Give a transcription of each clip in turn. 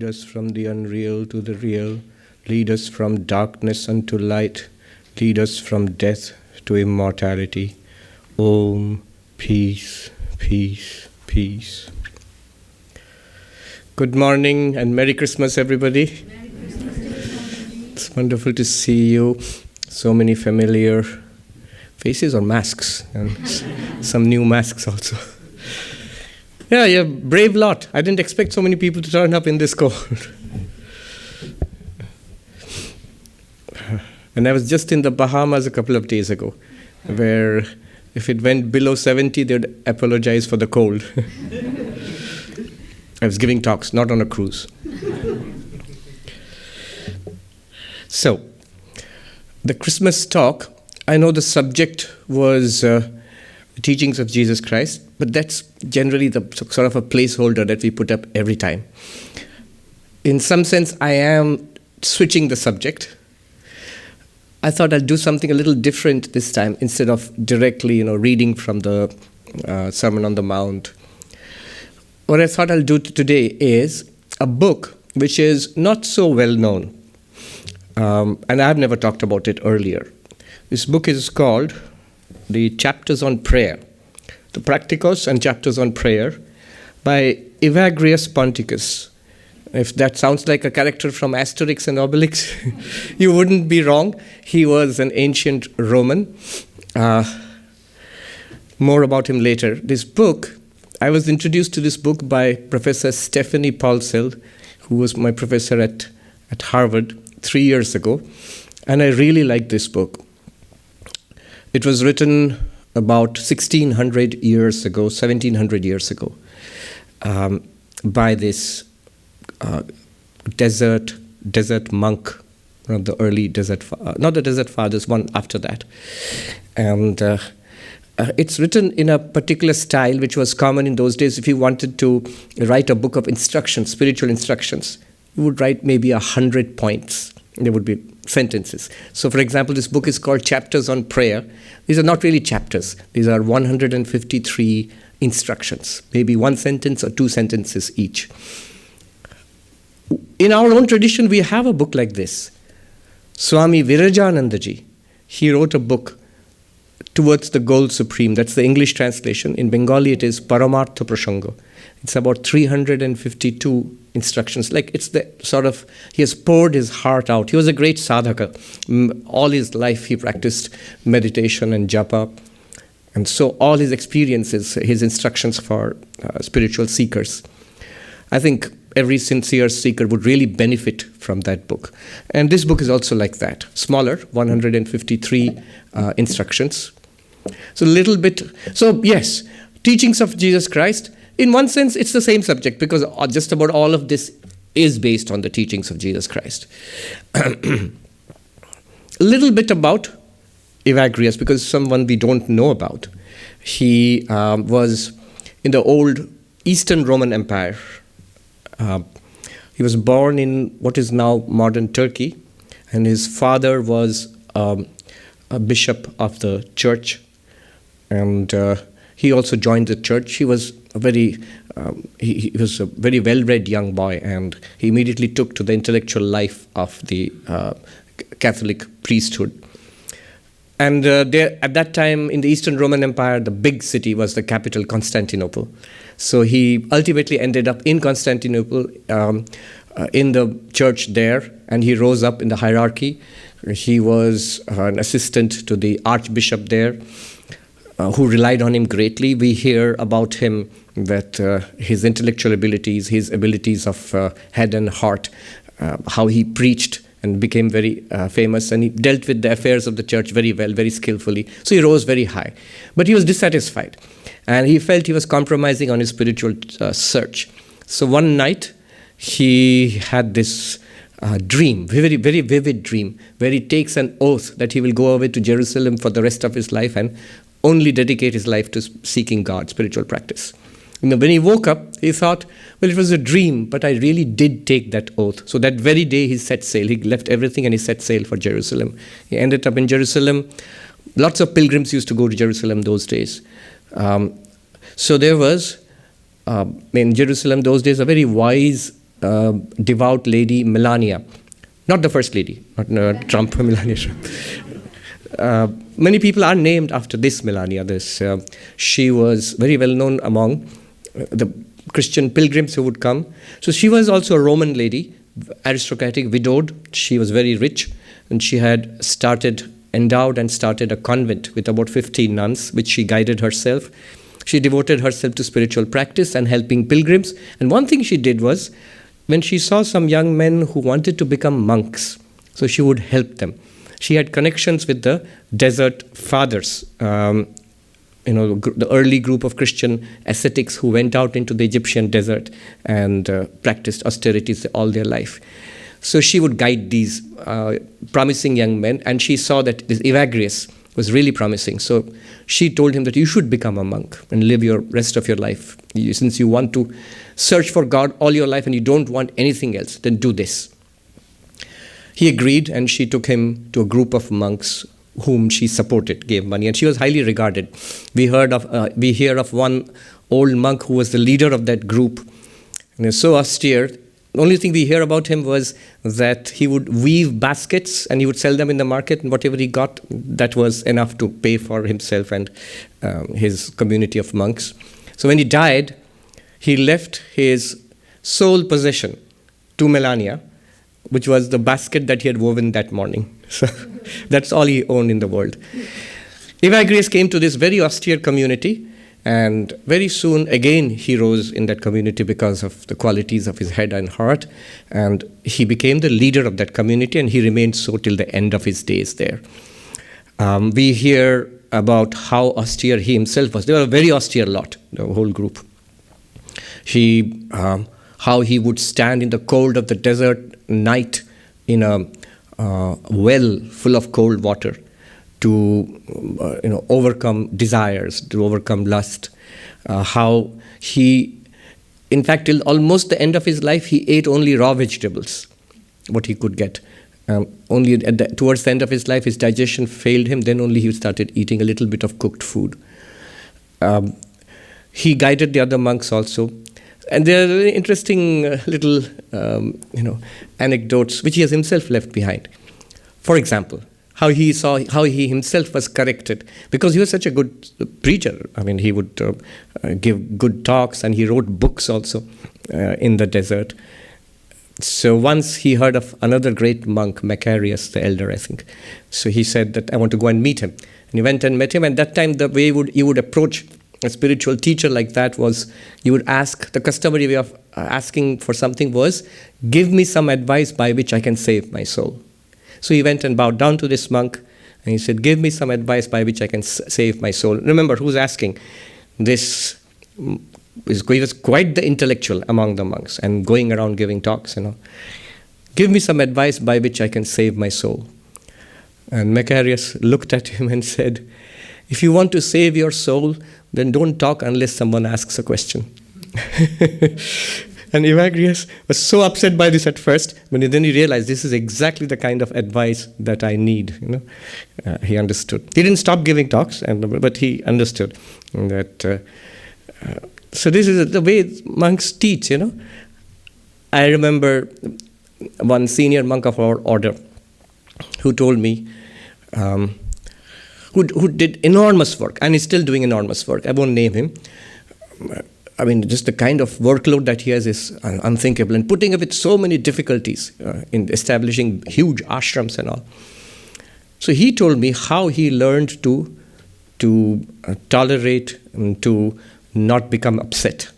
Lead us from the unreal to the real. Lead us from darkness unto light. Lead us from death to immortality. Om, peace, peace, peace. Good morning and Merry Christmas, everybody. Merry Christmas. It's wonderful to see you. So many familiar faces or masks, and some new masks also. Yeah, you're a brave lot. I didn't expect so many people to turn up in this cold. And I was just in the Bahamas a couple of days ago, where if it went below 70, they'd apologize for the cold. I was giving talks, not on a cruise. So, the Christmas talk, I know the subject was the teachings of Jesus Christ, but that's generally the sort of a placeholder that we put up every time. In some sense, I am switching the subject. I thought I'd do something a little different this time instead of directly, reading from the Sermon on the Mount. What I thought I'll do today is a book which is not so well known, and I've never talked about it earlier. This book is called The Chapters on Prayer, the Practicos and Chapters on Prayer by Evagrius Ponticus. If that sounds like a character from Asterix and Obelix, you wouldn't be wrong. He was an ancient Roman. More about him later. This book, I was introduced to this book by Professor Stephanie Paulsell, who was my professor at Harvard 3 years ago. And I really like this book. It was written about 1700 years ago, by this desert monk, one of the early not the desert fathers, one after that. And it's written in a particular style which was common in those days. If you wanted to write a book of instructions, spiritual instructions, you would write maybe 100 points. There would be sentences. So, for example, this book is called Chapters on Prayer. These are not really chapters. These are 153 instructions, maybe one sentence or two sentences each. In our own tradition, we have a book like this. Swami Virajanandaji, he wrote a book, Towards the Goal Supreme. That's the English translation. In Bengali, it is Paramartha Prasanga. It's about 352 instructions. Like it's the sort of, he has poured his heart out. He was a great sadhaka. All his life he practiced meditation and japa. And so all his experiences, his instructions for spiritual seekers. I think every sincere seeker would really benefit from that book. And this book is also like that. Smaller, 153 instructions. So yes, teachings of Jesus Christ. In one sense, it's the same subject because just about all of this is based on the teachings of Jesus Christ. A little bit about Evagrius, because someone we don't know about. He was in the old Eastern Roman Empire. He was born in what is now modern Turkey, and his father was a bishop of the church, and he also joined the church. He was he was a very well-read young boy, and he immediately took to the intellectual life of the Catholic priesthood. And there, at that time, in the Eastern Roman Empire, the big city was the capital, Constantinople. So he ultimately ended up in Constantinople, in the church there, and he rose up in the hierarchy. He was an assistant to the archbishop there, who relied on him greatly. We hear about him that his intellectual abilities, his abilities of head and heart, how he preached and became very famous, and he dealt with the affairs of the church very well, very skillfully. So he rose very high. But he was dissatisfied, and he felt he was compromising on his spiritual search. So one night, he had this dream, very, very vivid dream, where he takes an oath that he will go away to Jerusalem for the rest of his life and only dedicate his life to seeking God, spiritual practice. When he woke up, he thought, well, it was a dream, but I really did take that oath. So that very day he set sail. He left everything and he set sail for Jerusalem. He ended up in Jerusalem. Lots of pilgrims used to go to Jerusalem those days. So there was, in Jerusalem those days, a very wise devout lady Melania. Not the first lady, not Trump, Melania Trump. Many people are named after this Melania. She was very well known among the Christian pilgrims who would come. So she was also a Roman lady, aristocratic, widowed. She was very rich, and she had endowed and started a convent with about 15 nuns, which she guided herself. She devoted herself to spiritual practice and helping pilgrims. And one thing she did was, when she saw some young men who wanted to become monks, so she would help them. She had connections with the desert fathers, the early group of Christian ascetics who went out into the Egyptian desert and practiced austerities all their life. So she would guide these promising young men, and she saw that this Evagrius was really promising. So she told him that you should become a monk and live your rest of your life. Since you want to search for God all your life and you don't want anything else, then do this. He agreed, and she took him to a group of monks whom she supported, gave money, and she was highly regarded. We hear of one old monk who was the leader of that group, and he was so austere. The only thing we hear about him was that he would weave baskets and he would sell them in the market, and whatever he got, that was enough to pay for himself and his community of monks. So when he died, he left his sole possession to Melania, which was the basket that he had woven that morning. So that's all he owned in the world. Evagrius came to this very austere community, and very soon again he rose in that community because of the qualities of his head and heart, and he became the leader of that community, and he remained so till the end of his days there. We hear about how austere he himself was. They were a very austere lot, the whole group. How he would stand in the cold of the desert night in a well full of cold water to overcome desires, to overcome lust. How he, in fact, till almost the end of his life, he ate only raw vegetables, what he could get. Only towards the end of his life, his digestion failed him. Then only he started eating a little bit of cooked food. He guided the other monks also. And there are very interesting little, anecdotes which he has himself left behind. For example, how he himself was corrected, because he was such a good preacher. I mean, he would give good talks, and he wrote books also in the desert. So once he heard of another great monk, Macarius the elder, I think. So he said that I want to go and meet him. And he went and met him, and that time the way you would approach a spiritual teacher like that was, you would ask, the customary way of asking for something was, give me some advice by which I can save my soul. So he went and bowed down to this monk, and he said, give me some advice by which I can save my soul. Remember, who's asking? He was quite the intellectual among the monks and going around giving talks, Give me some advice by which I can save my soul. And Macarius looked at him and said, if you want to save your soul, then don't talk unless someone asks a question. And Evagrius was so upset by this at first, but then he realized this is exactly the kind of advice that I need. He understood. He didn't stop giving talks, but he understood that. So this is the way monks teach. I remember one senior monk of our order who told me, who did enormous work, and is still doing enormous work. I won't name him. I mean, just the kind of workload that he has is unthinkable, and putting up with so many difficulties in establishing huge ashrams and all. So he told me how he learned to tolerate and to not become upset.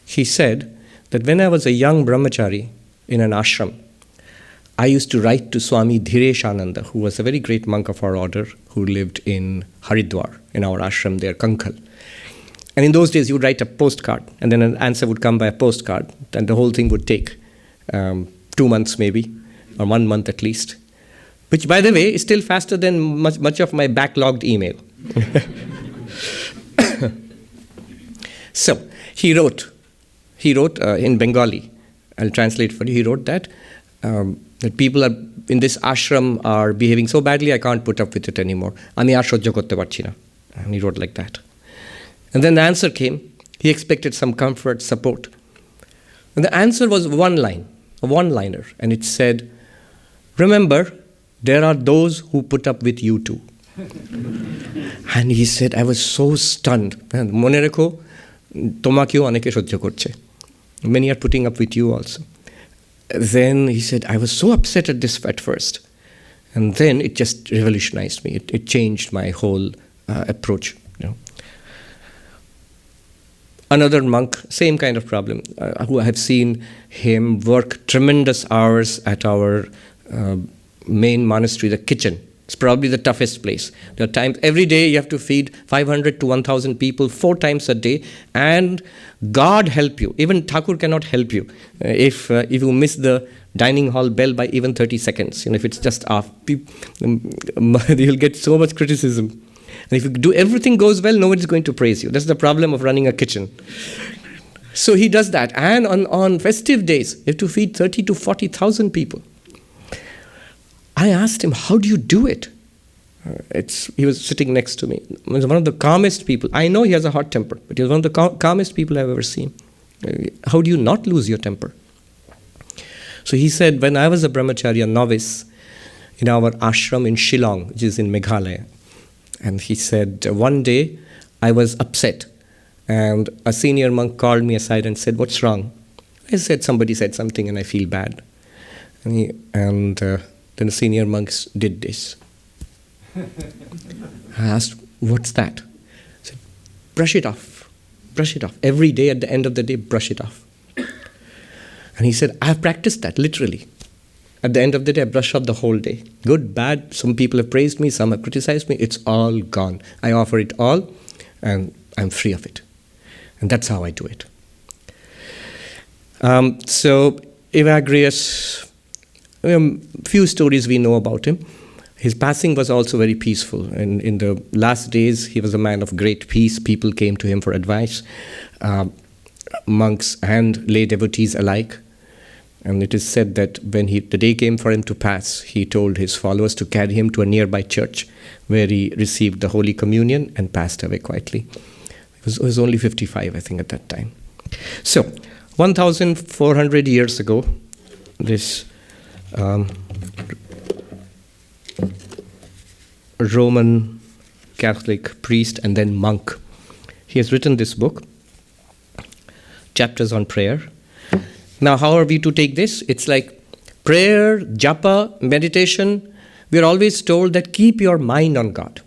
He said that when I was a young brahmachari in an ashram, I used to write to Swami Dhireshananda, who was a very great monk of our order, who lived in Haridwar, in our ashram there, Kankhal. And in those days, you would write a postcard, and then an answer would come by a postcard, and the whole thing would take 2 months maybe, or 1 month at least, which, by the way, is still faster than much of my backlogged email. So he wrote in Bengali. I'll translate for you. He wrote that people in this ashram are behaving so badly, I can't put up with it anymore. Ami ar shojjo korte parchi na. And he wrote like that. And then the answer came. He expected some comfort, support. And the answer was one line, a one-liner. And it said, remember, there are those who put up with you too. And he said, I was so stunned. Mone rekho, tomakeও অনেকে সহ্য করছে. Many are putting up with you also. Then he said, I was so upset at this at first. And then it just revolutionized me. It changed my whole approach. Another monk, same kind of problem, who I have seen him work tremendous hours at our main monastery, the kitchen. It's probably the toughest place. There are times, every day you have to feed 500 to 1,000 people 4 times a day, and God help you. Even Thakur cannot help you if you miss the dining hall bell by even 30 seconds. If it's just off, you'll get so much criticism. And if you do everything goes well, nobody's going to praise you. That's the problem of running a kitchen. So he does that. And on festive days, you have to feed 30 to 40,000 people. I asked him, how do you do it? He was sitting next to me. He was one of the calmest people. I know he has a hot temper, but he was one of the calmest people I've ever seen. How do you not lose your temper? So he said, when I was a brahmacharya novice in our ashram in Shillong, which is in Meghalaya, and he said, one day I was upset, and a senior monk called me aside and said, what's wrong? I said, somebody said something and I feel bad. Then the senior monks did this. I asked, what's that? I said, brush it off. Brush it off. Every day at the end of the day, brush it off. And he said, I have practiced that, literally. At the end of the day, I brush off the whole day. Good, bad, some people have praised me, some have criticized me. It's all gone. I offer it all, and I'm free of it. And that's how I do it. So Evagrius, few stories we know about him. His passing was also very peaceful. And in the last days, he was a man of great peace. People came to him for advice, monks and lay devotees alike. And it is said that when the day came for him to pass, he told his followers to carry him to a nearby church where he received the Holy Communion and passed away quietly. He was only 55, I think, at that time. So, 1,400 years ago, this Roman Catholic priest and then monk, he has written this book, Chapters on Prayer. Now, how are we to take this? It's like prayer, japa, meditation. We are always told that keep your mind on God.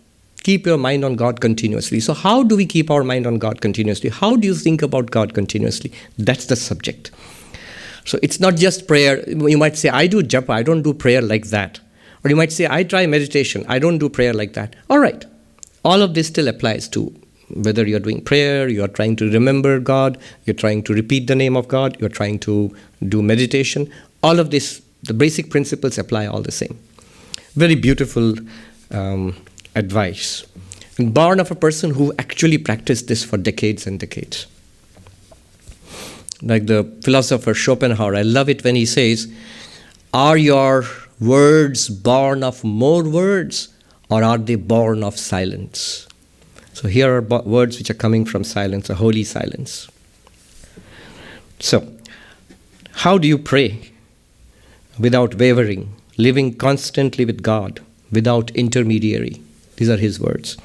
Keep your mind on God continuously. So how do we keep our mind on God continuously? How do you think about God continuously? That's the subject. So it's not just prayer. You might say, I do japa, I don't do prayer like that. Or you might say, I try meditation, I don't do prayer like that. All right. All of this still applies to whether you're doing prayer, you're trying to remember God, you're trying to repeat the name of God, you're trying to do meditation. All of this, the basic principles apply all the same. Very beautiful advice. And born of a person who actually practiced this for decades and decades. Like the philosopher Schopenhauer, I love it when he says, are your words born of more words, or are they born of silence? So here are words which are coming from silence, a holy silence. So, how do you pray? Without wavering, living constantly with God, without intermediary. These are his words.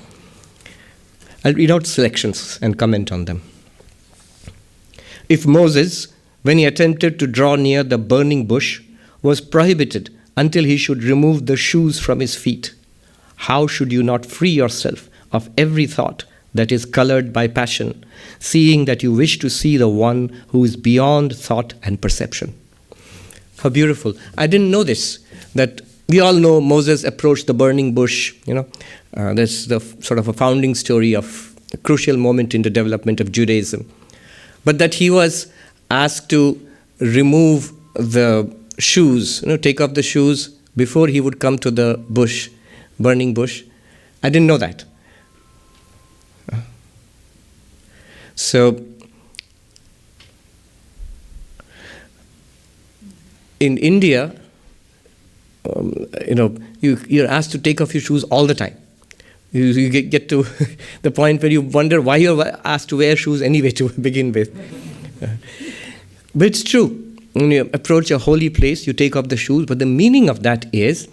I'll read out selections and comment on them. If Moses, when he attempted to draw near the burning bush, was prohibited until he should remove the shoes from his feet, how should you not free yourself of every thought that is colored by passion, seeing that you wish to see the one who is beyond thought and perception? How beautiful. I didn't know this, that we all know Moses approached the burning bush. That's the sort of a founding story of a crucial moment in the development of Judaism. But that he was asked to remove the shoes, take off the shoes before he would come to the bush, burning bush. I didn't know that. So, in India, you're asked to take off your shoes all the time. You get to the point where you wonder why you're asked to wear shoes anyway to begin with. But it's true. When you approach a holy place, you take off the shoes. But the meaning of that is,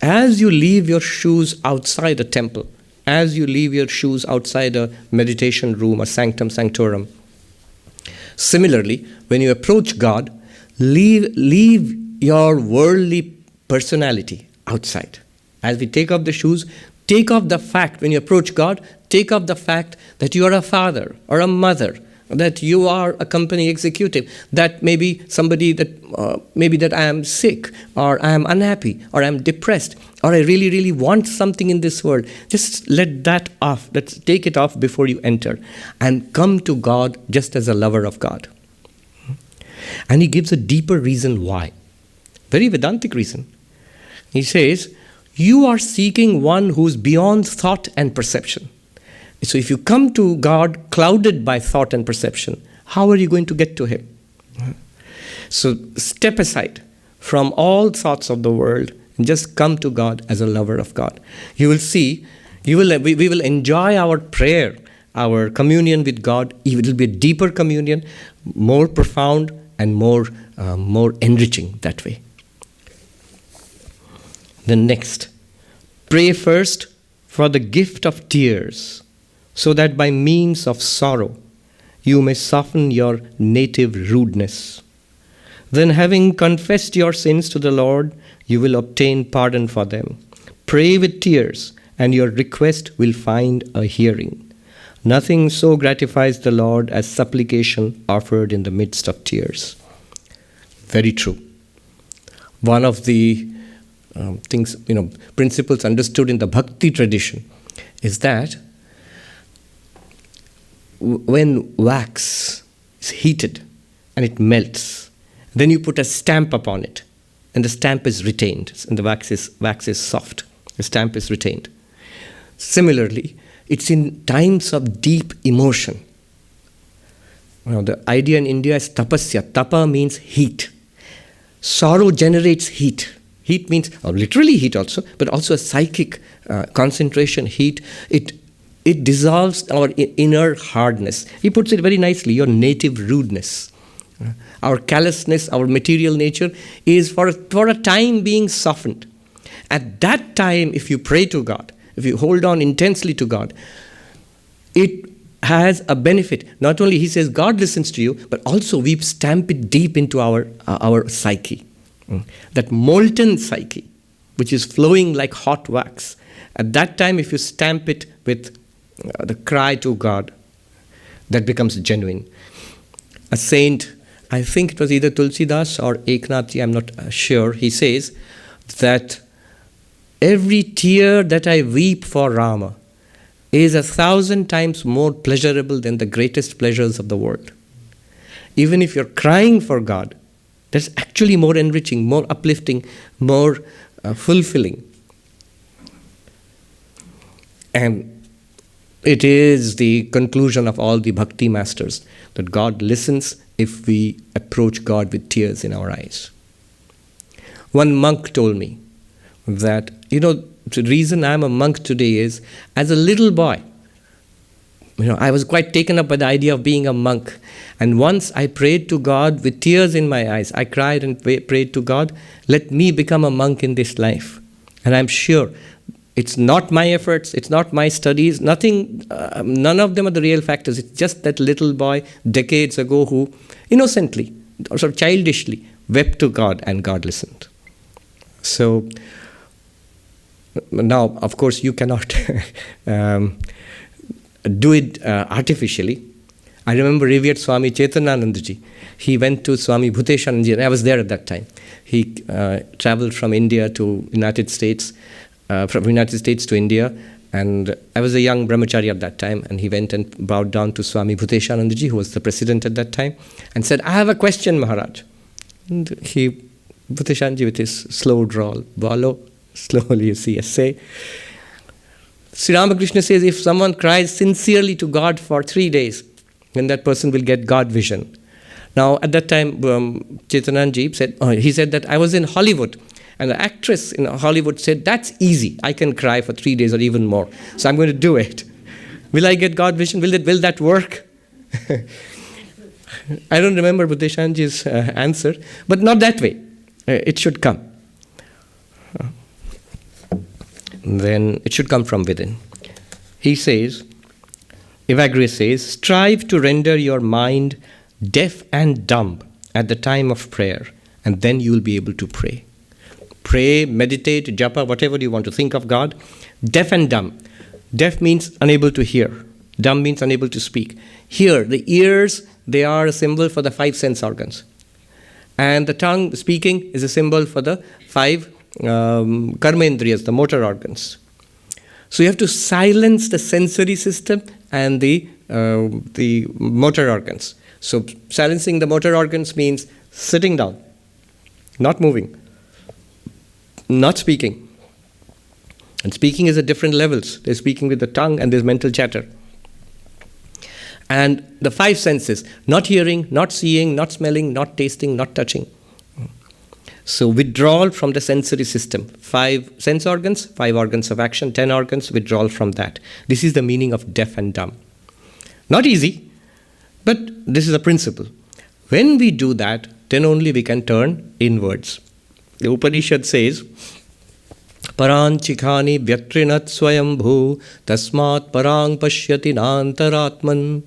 as you leave your shoes outside a temple, as you leave your shoes outside a meditation room, a sanctum sanctorum, similarly, when you approach God, leave your worldly personality outside. As we take off the shoes, take off the fact, when you approach God, take off the fact that you are a father or a mother, that you are a company executive, that maybe somebody that I am sick, or I am unhappy, or I am depressed, or I really, really want something in this world. Just let that off. Let's take it off before you enter and come to God just as a lover of God. And he gives a deeper reason why. Very Vedantic reason. He says, you are seeking one who's beyond thought and perception. So if you come to God clouded by thought and perception, how are you going to get to him? So step aside from all thoughts of the world and just come to God as a lover of God. You will see, we will enjoy our prayer, our communion with God. It will be a deeper communion, more profound and more enriching that way. The next, pray first for the gift of tears, so that by means of sorrow you may soften your native rudeness. Then, having confessed your sins to the Lord, you will obtain pardon for them. Pray with tears, and your request will find a hearing. Nothing so gratifies the Lord as supplication offered in the midst of tears. Very true. One of the principles understood in the bhakti tradition is that when wax is heated and it melts, then you put a stamp upon it, and the stamp is retained, and the wax is soft. The stamp is retained. Similarly, it's in times of deep emotion. The idea in India is tapasya. Tapa means heat. Sorrow generates heat. Heat means literally heat also, but also a psychic concentration heat. It dissolves our inner hardness. He puts it very nicely, your native rudeness. Our callousness, our material nature is for a time being softened. At that time, if you pray to God, if you hold on intensely to God, it has a benefit. Not only he says God listens to you, but also we stamp it deep into our psyche. That molten psyche, which is flowing like hot wax. At that time, if you stamp it with the cry to God, that becomes genuine. A saint, I think it was either Tulsidas or Eknathji, I'm not sure, he says that every tear that I weep for Rama is 1,000 times more pleasurable than the greatest pleasures of the world. Even if you're crying for God, that's actually more enriching, more uplifting, more fulfilling. And it is the conclusion of all the bhakti masters that God listens if we approach God with tears in our eyes. One monk told me that, the reason I'm a monk today is, as a little boy, I was quite taken up by the idea of being a monk. And once I prayed to God with tears in my eyes. I cried and prayed to God, let me become a monk in this life. And I'm sure it's not my efforts, it's not my studies, none of them are the real factors. It's just that little boy decades ago who innocently, or sort of childishly, wept to God and God listened. So, now, of course, you cannot do it artificially. I remember revered Swami Chaitanyanandaji. He went to Swami Bhuteshanandaji, and I was there at that time. He traveled from India to United States, from United States to India, and I was a young brahmachari at that time, and he went and bowed down to Swami Bhuteshanandaji, who was the president at that time, and said, I have a question, Maharaj. And Bhuteshanandaji with his slow drawl, Balo, slowly you see, say, Sri Ramakrishna says, if someone cries sincerely to God for 3 days, then that person will get God vision. Now, at that time, Chaitanandaji said, he said that I was in Hollywood, and the actress in Hollywood said, that's easy. I can cry for 3 days or even more. So I'm going to do it. Will I get God vision? Will that work? I don't remember Buddheshanji's answer, but not that way. It should come. Then it should come from within. He says, Evagrius says, strive to render your mind deaf and dumb at the time of prayer, and then you will be able to pray. Pray, meditate, japa, whatever you want to think of God. Deaf and dumb. Deaf means unable to hear. Dumb means unable to speak. Here, the ears, they are a symbol for the 5 sense organs. And the tongue, speaking, is a symbol for the 5 karmendriyas, the motor organs. So you have to silence the sensory system and the motor organs. So silencing the motor organs means sitting down, not moving, not speaking. And speaking is at different levels. There's speaking with the tongue and there's mental chatter. And the 5 senses, not hearing, not seeing, not smelling, not tasting, not touching. So withdrawal from the sensory system. 5 sense organs, 5 organs of action, 10 organs, withdrawal from that. This is the meaning of deaf and dumb. Not easy, but this is a principle. When we do that, then only we can turn inwards. The Upanishad says, Paran chikhani vyatrinat swayambhu tasmat parang pashyati nantaratman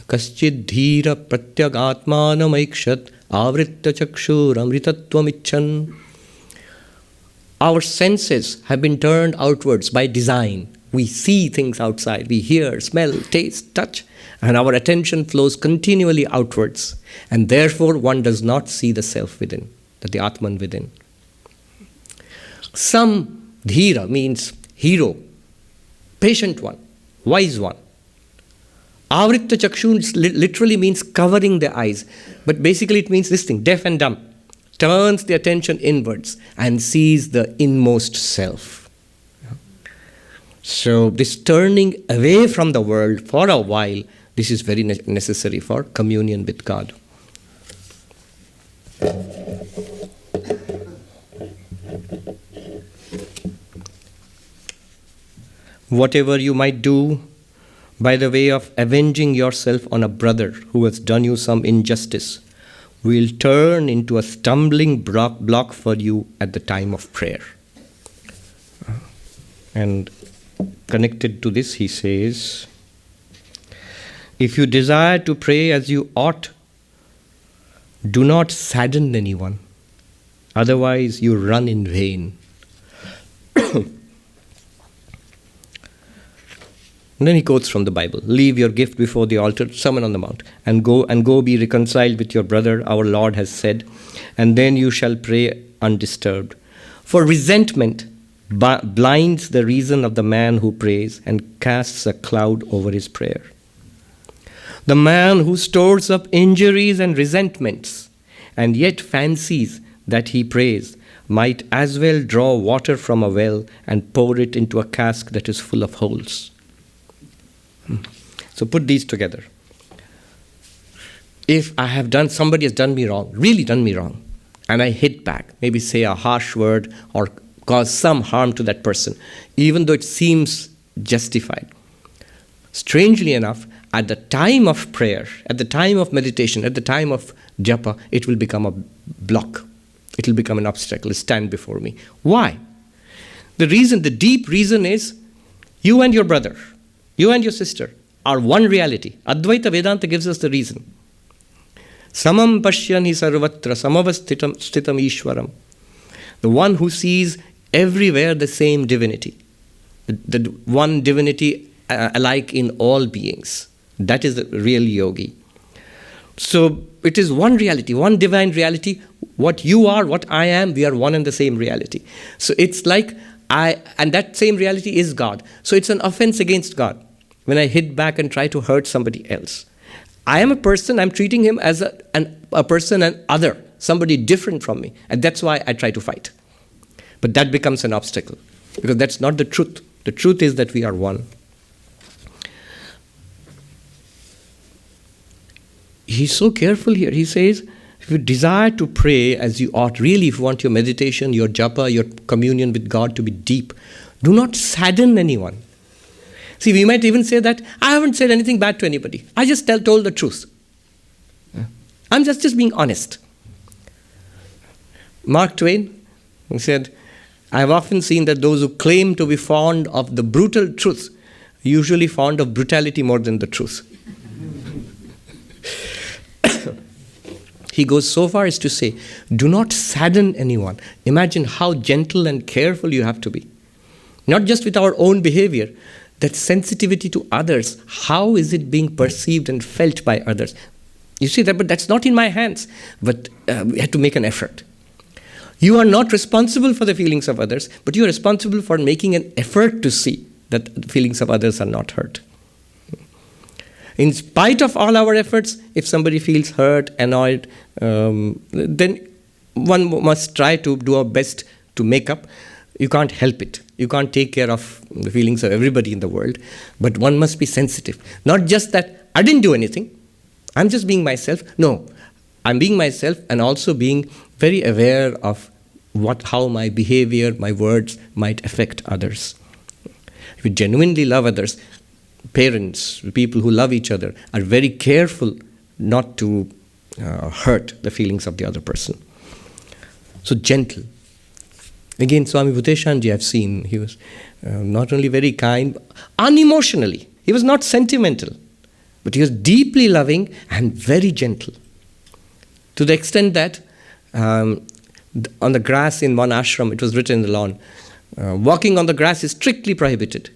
kaschid dhira pratyagatmanam aikshat avritta chakshur amritatvam icchan. Our senses have been turned outwards by design. We see things outside. We hear, smell, taste, touch. And our attention flows continually outwards. And therefore one does not see the self within, the Atman within. Some dhira means hero, patient one, wise one. Avritta chakshun literally means covering the eyes. But basically it means this thing, deaf and dumb. Turns the attention inwards and sees the inmost self. So this turning away from the world for a while, this is very necessary for communion with God. Whatever you might do by the way of avenging yourself on a brother who has done you some injustice will turn into a stumbling block for you at the time of prayer. And connected to this, he says, if you desire to pray as you ought, do not sadden anyone, otherwise you run in vain. And then he quotes from the Bible, leave your gift before the altar, Sermon on the Mount, and go be reconciled with your brother, our Lord has said, and then you shall pray undisturbed. For resentment blinds the reason of the man who prays and casts a cloud over his prayer. The man who stores up injuries and resentments and yet fancies that he prays might as well draw water from a well and pour it into a cask that is full of holes. So put these together. If I have somebody has done me wrong, really done me wrong, and I hit back, maybe say a harsh word or cause some harm to that person, even though it seems justified. Strangely enough, at the time of prayer, at the time of meditation, at the time of japa, it will become a block. It will become an obstacle, stand before me. Why? The deep reason is, you and your brother, you and your sister are one reality. Advaita Vedanta gives us the reason. Samam pashyani sarvatra samavasthitam ishwaram. The one who sees everywhere the same divinity. The one divinity alike in all beings. That is the real yogi. So it is one reality, one divine reality. What you are, what I am, we are one and the same reality. So it's like and that same reality is God. So it's an offense against God when I hit back and try to hurt somebody else. I am a person, I'm treating him as a person, an other, somebody different from me. And that's why I try to fight. But that becomes an obstacle, because that's not the truth. The truth is that we are one. He's so careful here. He says, if you desire to pray as you ought, really if you want your meditation, your japa, your communion with God to be deep, do not sadden anyone. See, we might even say that, I haven't said anything bad to anybody. I just told the truth. I'm just being honest. Mark Twain, he said, I have often seen that those who claim to be fond of the brutal truth usually fond of brutality more than the truth. He goes so far as to say, do not sadden anyone. Imagine how gentle and careful you have to be. Not just with our own behavior, that sensitivity to others. How is it being perceived and felt by others? You see that, but that's not in my hands. But we have to make an effort. You are not responsible for the feelings of others, but you are responsible for making an effort to see that the feelings of others are not hurt. In spite of all our efforts, if somebody feels hurt, annoyed, then one must try to do our best to make up. You can't help it. You can't take care of the feelings of everybody in the world, but one must be sensitive. Not just that I didn't do anything, I'm just being myself. No, I'm being myself and also being very aware of how my behavior, my words might affect others. If you genuinely love others, parents, people who love each other, are very careful not to hurt the feelings of the other person. So gentle. Again, Swami Bhuteshanji, I've seen, he was not only very kind, unemotionally. He was not sentimental, but he was deeply loving and very gentle. To the extent that on the grass in one ashram, it was written in the lawn, walking on the grass is strictly prohibited.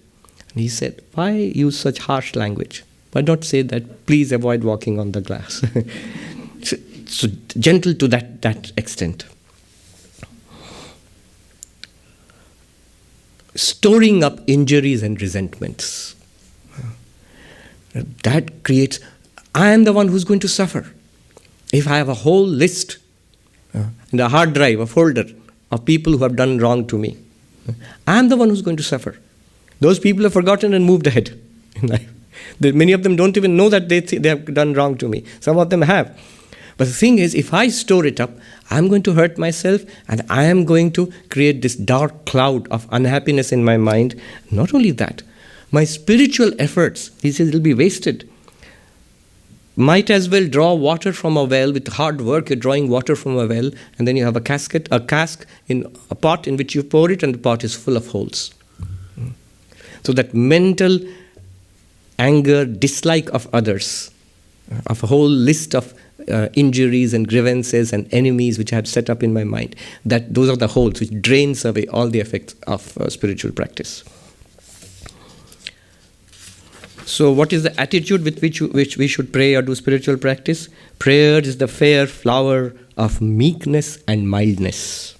And he said, why use such harsh language? Why not say that, please avoid walking on the grass? so gentle to that extent. Storing up injuries and resentments. That creates, I am the one who's going to suffer. If I have a whole list in a hard drive, a folder of people who have done wrong to me, I am the one who's going to suffer. Those people have forgotten and moved ahead in life. Many of them don't even know that they have done wrong to me. Some of them have. But the thing is, if I store it up, I'm going to hurt myself and I am going to create this dark cloud of unhappiness in my mind. Not only that, my spiritual efforts, he says, will be wasted. Might as well draw water from a well. With hard work, you're drawing water from a well, and then you have a cask in a pot in which you pour it, and the pot is full of holes. So that mental anger, dislike of others, of a whole list of injuries and grievances and enemies which I have set up in my mind, that those are the holes which drains away all the effects of spiritual practice. So what is the attitude with which we should pray or do spiritual practice? Prayer is the fair flower of meekness and mildness.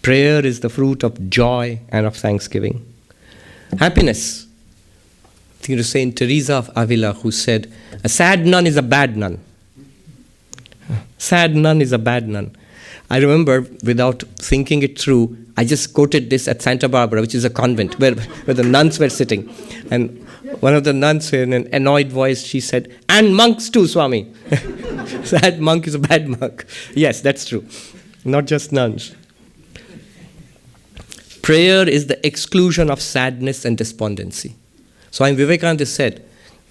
Prayer is the fruit of joy and of thanksgiving. Happiness. I think it was Saint Teresa of Avila who said, a sad nun is a bad nun. Sad nun is a bad nun. I remember, without thinking it through, I just quoted this at Santa Barbara, which is a convent, where the nuns were sitting. And one of the nuns, in an annoyed voice, she said, and monks too, Swami. Sad monk is a bad monk. Yes, that's true. Not just nuns. Prayer is the exclusion of sadness and despondency. Swami Vivekananda said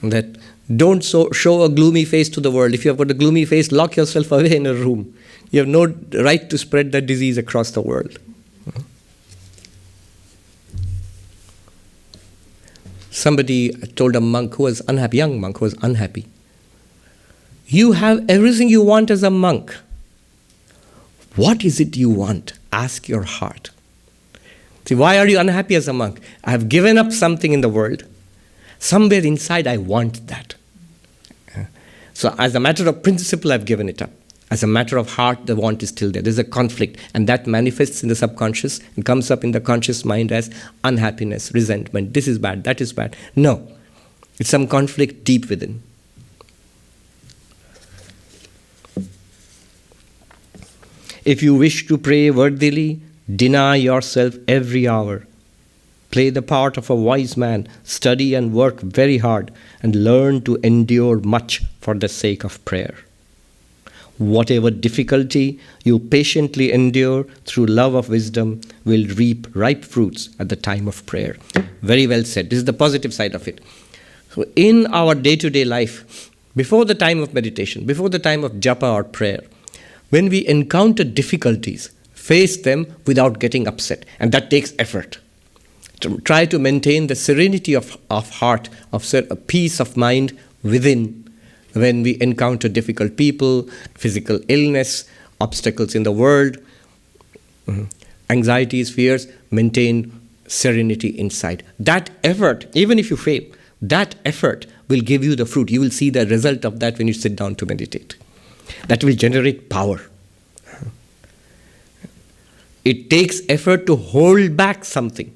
that don't show a gloomy face to the world. If you have got a gloomy face, lock yourself away in a room. You have no right to spread that disease across the world. Somebody told a monk who was unhappy, young monk who was unhappy, you have everything you want as a monk. What is it you want? Ask your heart. See, why are you unhappy as a monk? I have given up something in the world. Somewhere inside I want that. So as a matter of principle, I've given it up. As a matter of heart, the want is still there. There's a conflict, and that manifests in the subconscious and comes up in the conscious mind as unhappiness, resentment. This is bad, that is bad. No, it's some conflict deep within. If you wish to pray worthily, deny yourself every hour. Play the part of a wise man, study and work very hard, and learn to endure much for the sake of prayer. Whatever difficulty you patiently endure through love of wisdom will reap ripe fruits at the time of prayer. Very well said. This is the positive side of it. So in our day-to-day life, before the time of meditation, before the time of japa or prayer, when we encounter difficulties, face them without getting upset. And that takes effort. To try to maintain the serenity of heart, of a peace of mind within when we encounter difficult people, physical illness, obstacles in the world, anxieties, fears, maintain serenity inside. That effort, even if you fail, that effort will give you the fruit. You will see the result of that when you sit down to meditate. That will generate power. It takes effort to hold back something.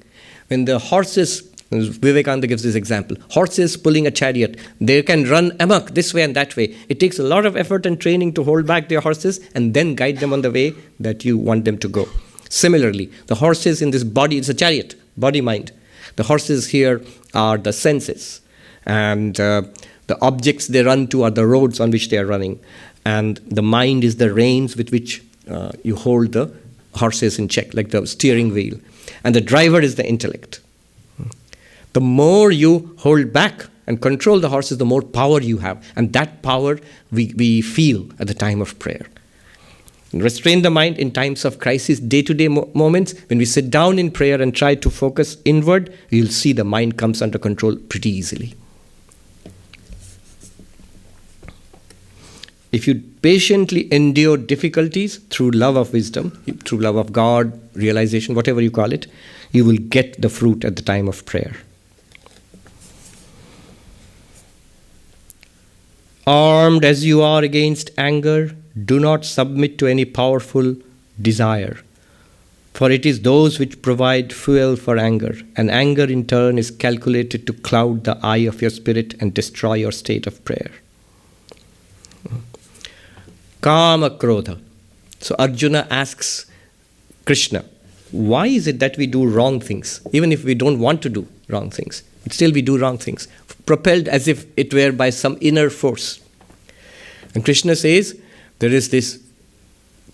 When the horses, Vivekananda gives this example, horses pulling a chariot, they can run amok this way and that way. It takes a lot of effort and training to hold back their horses and then guide them on the way that you want them to go. Similarly, the horses in this body, it's a chariot, body-mind. The horses here are the senses, and the objects they run to are the roads on which they are running, and the mind is the reins with which you hold the horses in check, like the steering wheel, and the driver is the intellect. The more you hold back and control the horses, the more power you have, and that power we feel at the time of prayer. Restrain the mind in times of crisis, day-to-day moments. When we sit down in prayer and try to focus inward, you'll see the mind comes under control pretty easily. If you patiently endure difficulties through love of wisdom, through love of God, realization, whatever you call it, you will get the fruit at the time of prayer. Armed as you are against anger, do not submit to any powerful desire, for it is those which provide fuel for anger, and anger in turn is calculated to cloud the eye of your spirit and destroy your state of prayer. Kama Krodha. So Arjuna asks Krishna, why is it that we do wrong things, even if we don't want to do wrong things? But still we do wrong things, propelled as if it were by some inner force. And Krishna says, there is this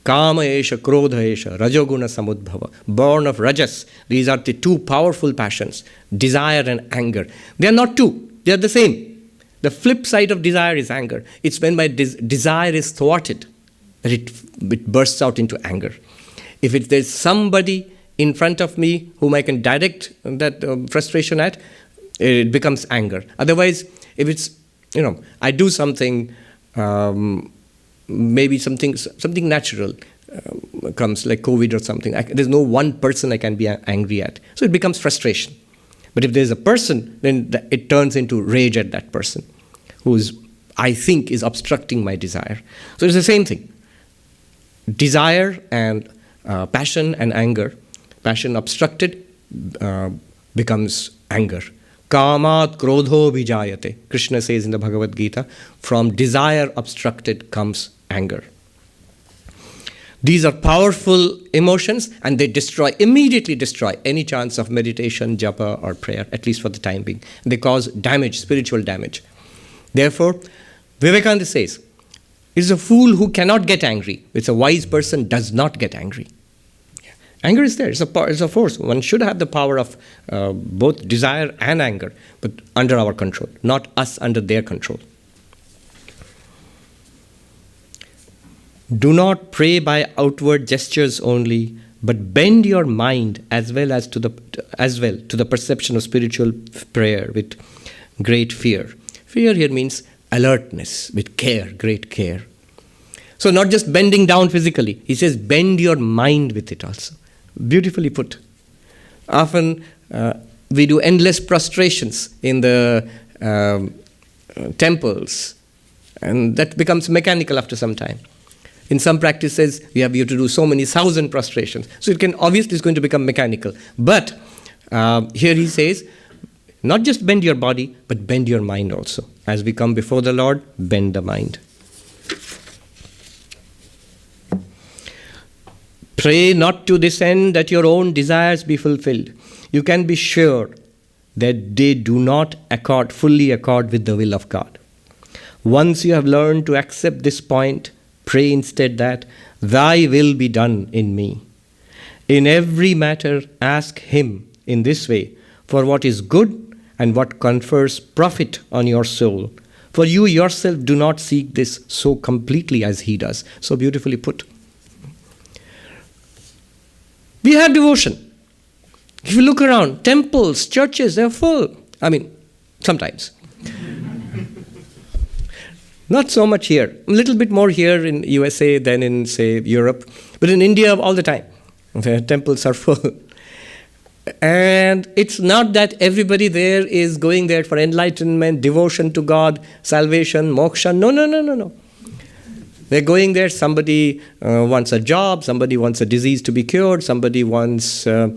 Kama Esha, Krodha Esha, Rajoguna Samudbhava, born of Rajas. These are the two powerful passions, desire and anger. They are not two, they are the same. The flip side of desire is anger. It's when my desire is thwarted that it bursts out into anger. If there's somebody in front of me whom I can direct that frustration at, it becomes anger. Otherwise, if it's, I do something, maybe something natural comes, like COVID or something. There's no one person I can be angry at. So it becomes frustration. But if there's a person, then it turns into rage at that person, I think is obstructing my desire. So it's the same thing. Desire and passion and anger. Passion obstructed becomes anger. Kamat krodho vijayate. Krishna says in the Bhagavad Gita, from desire obstructed comes anger. These are powerful emotions, and they immediately destroy any chance of meditation, japa, or prayer, at least for the time being. They cause damage, spiritual damage. Therefore, Vivekananda says, it's a fool who cannot get angry. It's a wise person does not get angry. Anger is there. It's a force. One should have the power of both desire and anger, but under our control, not us under their control. Do not pray by outward gestures only, but bend your mind as well to the perception of spiritual prayer with great fear. Fear here means alertness, with care, great care. So not just bending down physically. He says bend your mind with it also. Beautifully put. Often we do endless prostrations in the temples, and that becomes mechanical after some time. In some practices, you have to do so many thousand prostrations. So it can obviously is going to become mechanical. But here he says, not just bend your body, but bend your mind also. As we come before the Lord, bend the mind. Pray not to this end that your own desires be fulfilled. You can be sure that they do not fully accord with the will of God. Once you have learned to accept this point, pray instead that, thy will be done in me. In every matter, ask him in this way for what is good and what confers profit on your soul, For you yourself do not seek this so completely as he does. So beautifully put. We have devotion. If you look around, temples, churches, they're full. I mean, sometimes. Not so much here. A little bit more here in USA than in, say, Europe. But in India, all the time. Okay, temples are full. And it's not that everybody there is going there for enlightenment, devotion to God, salvation, moksha. No. They're going there. Somebody wants a job. Somebody wants a disease to be cured. Somebody wants a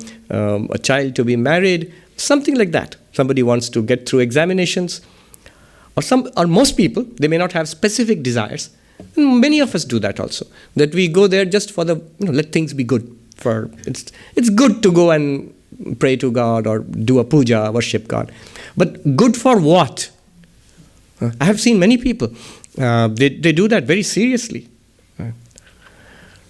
child to be married. Something like that. Somebody wants to get through examinations. Or most people, they may not have specific desires. And many of us do that also. That we go there just for the, let things be good. It's good to go and pray to God or do a puja, worship God. But good for what? I have seen many people, they do that very seriously.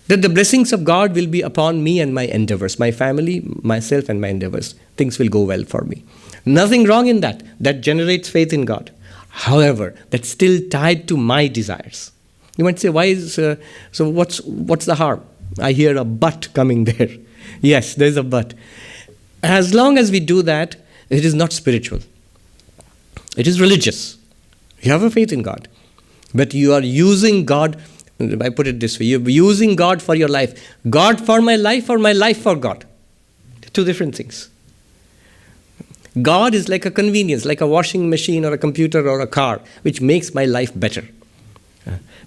That the blessings of God will be upon me and my endeavors, my family, myself and my endeavors. Things will go well for me. Nothing wrong in that. That generates faith in God. However, that's still tied to my desires. You might say, why is, so what's the harm? I hear a but coming there. Yes, there's a but. As long as we do that, it is not spiritual. It is religious. You have a faith in God. But you are using God, I put it this way, you're using God for your life. God for my life or my life for God. Two different things. God is like a convenience, like a washing machine or a computer or a car, which makes my life better.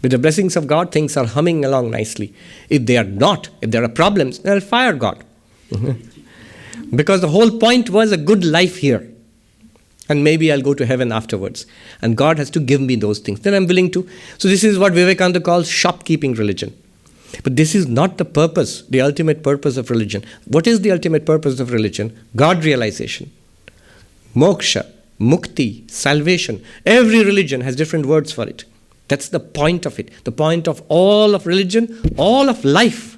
With the blessings of God, things are humming along nicely. If they are not, if there are problems, then I'll fire God. Because the whole point was a good life here. And maybe I'll go to heaven afterwards. And God has to give me those things. Then I'm willing to. So this is what Vivekananda calls shopkeeping religion. But this is not the purpose, the ultimate purpose of religion. What is the ultimate purpose of religion? God realization. Moksha, mukti, salvation. Every religion has different words for it. That's the point of it. The point of all of religion, all of life,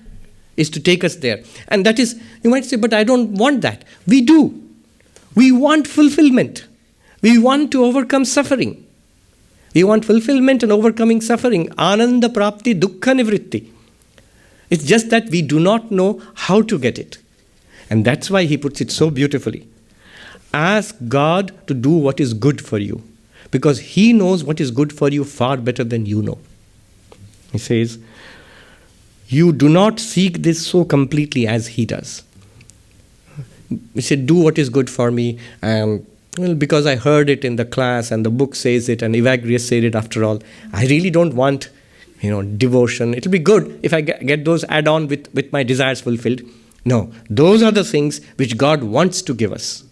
is to take us there. And that is, you might say, but I don't want that. We do. We want fulfillment. We want to overcome suffering. We want fulfillment and overcoming suffering. Ananda prapti dukkha nivritti. It's just that we do not know how to get it. And that's why he puts it so beautifully. Ask God to do what is good for you. Because he knows what is good for you far better than you know. He says, you do not seek this so completely as he does. He said, do what is good for me. Because I heard it in the class and the book says it and Evagrius said it after all. I really don't want, devotion. It'll be good if I get those add-on with my desires fulfilled. No, those are the things which God wants to give us.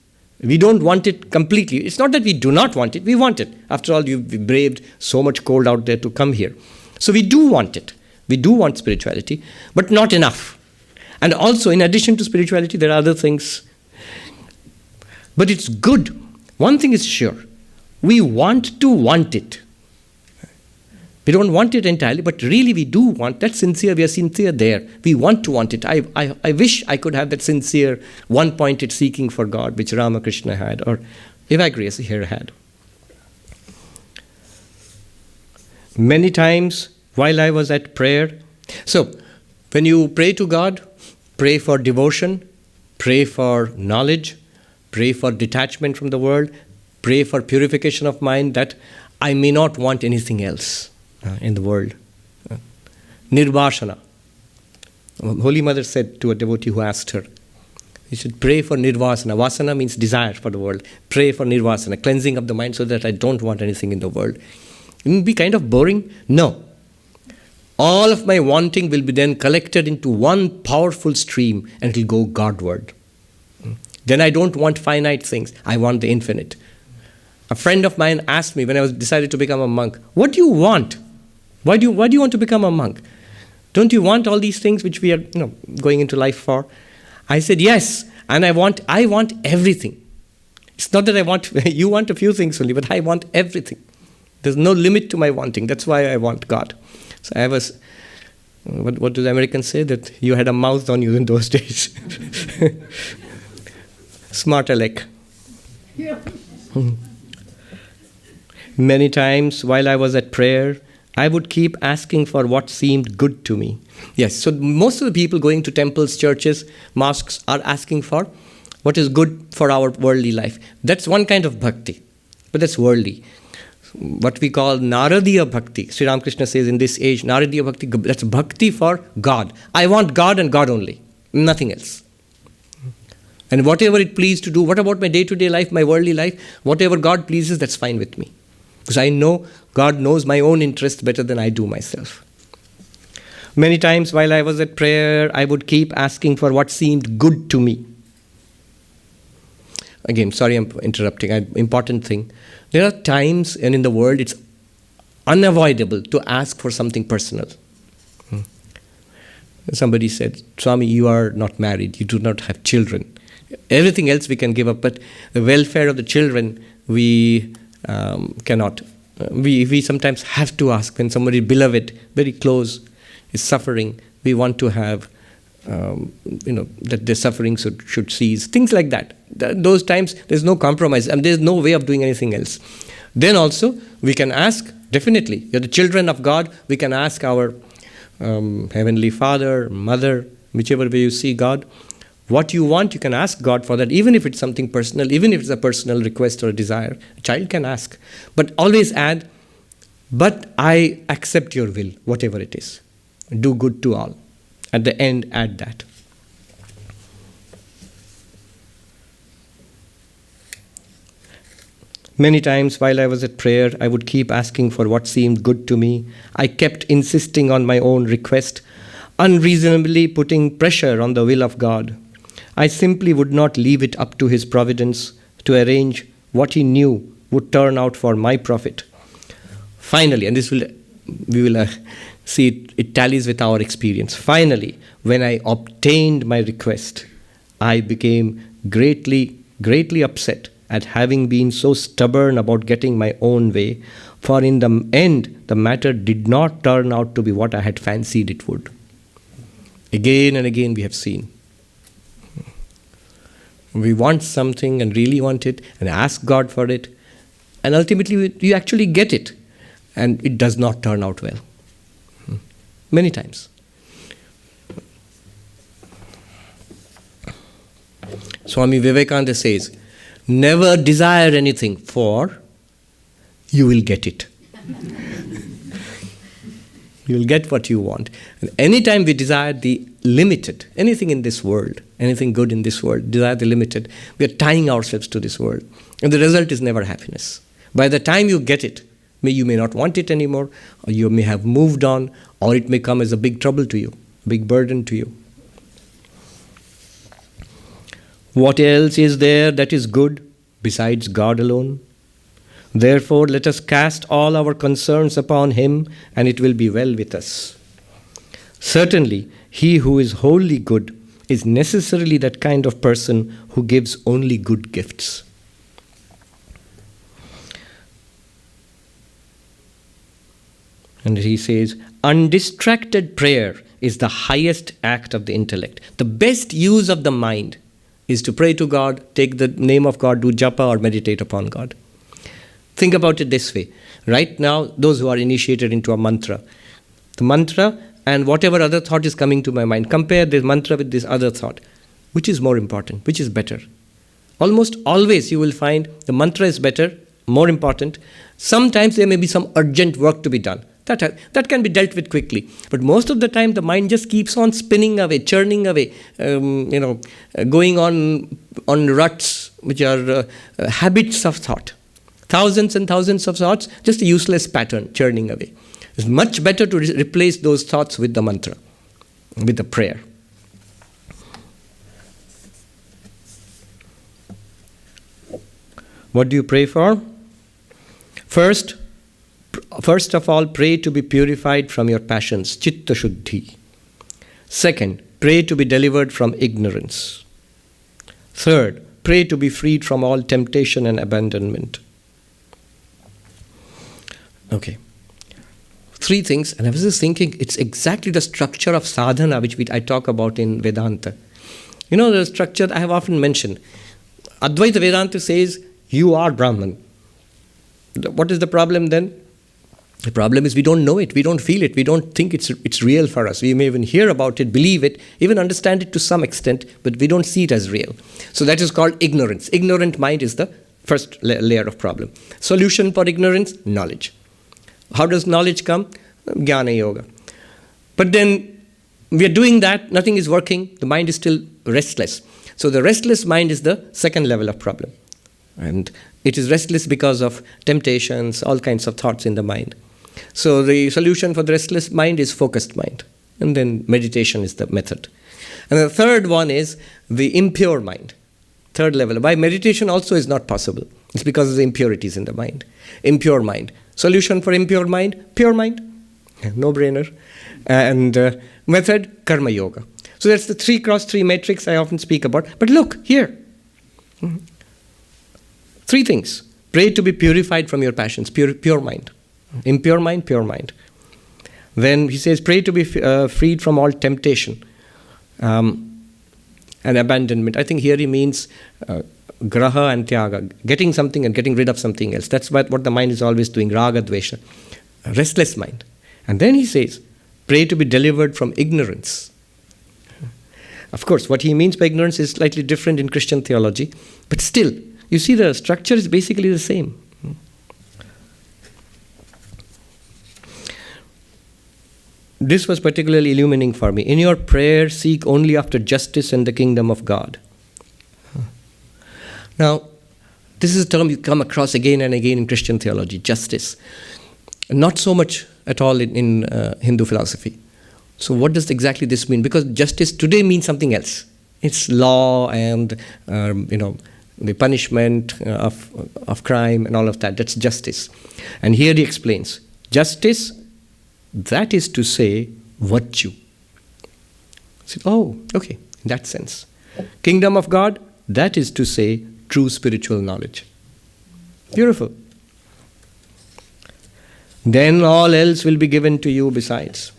We don't want it completely. It's not that we do not want it. We want it. After all, you've braved so much cold out there to come here. So we do want it. We do want spirituality, but not enough. And also, in addition to spirituality, there are other things. But it's good. One thing is sure. We want to want it. We don't want it entirely, but really we do want that sincere. We are sincere there. We want to want it. I wish I could have that sincere, one-pointed seeking for God, which Ramakrishna had, or Evagrius here had. Many times while I was at prayer, so when you pray to God, pray for devotion, pray for knowledge, pray for detachment from the world, pray for purification of mind, that I may not want anything else in the world. Nirvashana. Holy Mother said to a devotee who asked her, you should pray for nirvasana. Vasana means desire for the world. Pray for nirvasana, cleansing of the mind so that I don't want anything in the world. It will be kind of boring? No. All of my wanting will be then collected into one powerful stream and it will go Godward. Then I don't want finite things. I want the infinite. A friend of mine asked me when I was decided to become a monk, what do you want? Why do you want to become a monk? Don't you want all these things which we are going into life for? I said, yes, and I want everything. It's not that I want, you want a few things only, but I want everything. There's no limit to my wanting. That's why I want God. So I was, what do the Americans say? That you had a mouth on you in those days. Smart aleck. Yeah. Many times while I was at prayer, I would keep asking for what seemed good to me. Yes, so most of the people going to temples, churches, mosques are asking for what is good for our worldly life. That's one kind of bhakti, but that's worldly. What we call Naradiya Bhakti. Sri Ramakrishna says in this age, Naradiya Bhakti, that's bhakti for God. I want God and God only, nothing else. And whatever it pleases to do, what about my day-to-day life, my worldly life, whatever God pleases, that's fine with me. Because I know God knows my own interests better than I do myself. Many times while I was at prayer, I would keep asking for what seemed good to me. Again, sorry I'm interrupting, important thing. There are times, and in the world, it's unavoidable to ask for something personal. Somebody said, Swami, you are not married, you do not have children. Everything else we can give up, but the welfare of the children, we cannot. We sometimes have to ask when somebody beloved, very close, is suffering. We want to have, that their suffering should cease. Things like that. Those times, there's no compromise, and there's no way of doing anything else. Then also, we can ask, definitely, you're the children of God, we can ask our Heavenly Father, Mother, whichever way you see God, what you want, you can ask God for that, even if it's something personal, even if it's a personal request or a desire. A child can ask. But always add, but I accept your will, whatever it is. Do good to all. At the end, add that. Many times while I was at prayer, I would keep asking for what seemed good to me. I kept insisting on my own request, unreasonably putting pressure on the will of God. I simply would not leave it up to His providence to arrange what He knew would turn out for my profit. Finally, and we will see it tallies with our experience. Finally, when I obtained my request, I became greatly upset at having been so stubborn about getting my own way, for in the end, the matter did not turn out to be what I had fancied it would. Again and again we have seen. We want something and really want it and ask God for it, and ultimately you actually get it, and it does not turn out well. Many times. Swami Vivekananda says, never desire anything, for you will get it. You will get what you want. And anytime we desire the limited, anything in this world, anything good in this world, desire the limited, we are tying ourselves to this world. And the result is never happiness. By the time you get it, you may not want it anymore, or you may have moved on, or it may come as a big trouble to you, big burden to you. What else is there that is good besides God alone? Therefore, let us cast all our concerns upon Him, and it will be well with us. Certainly, He who is wholly good is necessarily that kind of person who gives only good gifts. And he says, undistracted prayer is the highest act of the intellect. The best use of the mind is to pray to God, take the name of God, do japa or meditate upon God. Think about it this way. Right now, those who are initiated into a mantra, the mantra and whatever other thought is coming to my mind, compare this mantra with this other thought. Which is more important? Which is better? Almost always you will find the mantra is better, more important. Sometimes there may be some urgent work to be done. That can be dealt with quickly. But most of the time, the mind just keeps on spinning away, churning away, going on ruts, which are habits of thought. Thousands and thousands of thoughts, just a useless pattern, churning away. It's much better to replace those thoughts with the mantra, with the prayer. What do you pray for? First of all, pray to be purified from your passions, chitta shuddhi. Second, pray to be delivered from ignorance. Third, pray to be freed from all temptation and abandonment. Okay. Three things, and I was just thinking, it's exactly the structure of sadhana which I talk about in Vedanta. You know the structure I have often mentioned. Advaita Vedanta says, you are Brahman. What is the problem then? The problem is we don't know it, we don't feel it, we don't think it's real for us. We may even hear about it, believe it, even understand it to some extent, but we don't see it as real. So that is called ignorance. Ignorant mind is the first layer of problem. Solution for ignorance, knowledge. How does knowledge come? Jnana yoga. But then we are doing that, nothing is working, the mind is still restless. So the restless mind is the second level of problem. And it is restless because of temptations, all kinds of thoughts in the mind. So the solution for the restless mind is focused mind. And then meditation is the method. And the third one is the impure mind. Third level. Why meditation also is not possible? It's because of the impurities in the mind. Impure mind. Solution for impure mind? Pure mind. No brainer. And method? Karma yoga. So that's the 3x3 matrix I often speak about. But look, here. 3 things. Pray to be purified from your passions. Pure mind. Impure mind, pure mind. Then he says, pray to be freed from all temptation and abandonment. I think here he means graha and tyaga, getting something and getting rid of something else. That's what the mind is always doing, raga, dvesha, restless mind. And then he says, pray to be delivered from ignorance. Of course, what he means by ignorance is slightly different in Christian theology, but still, you see the structure is basically the same. This was particularly illuminating for me. In your prayer, seek only after justice and the kingdom of God. Now, this is a term you come across again and again in Christian theology, justice. Not so much at all in Hindu philosophy. So what does exactly this mean? Because justice today means something else. It's law and, the punishment of crime and all of that. That's justice. And here he explains, justice, that is to say, virtue. So, oh, okay, in that sense. Kingdom of God, that is to say, true spiritual knowledge. Beautiful. Then all else will be given to you besides.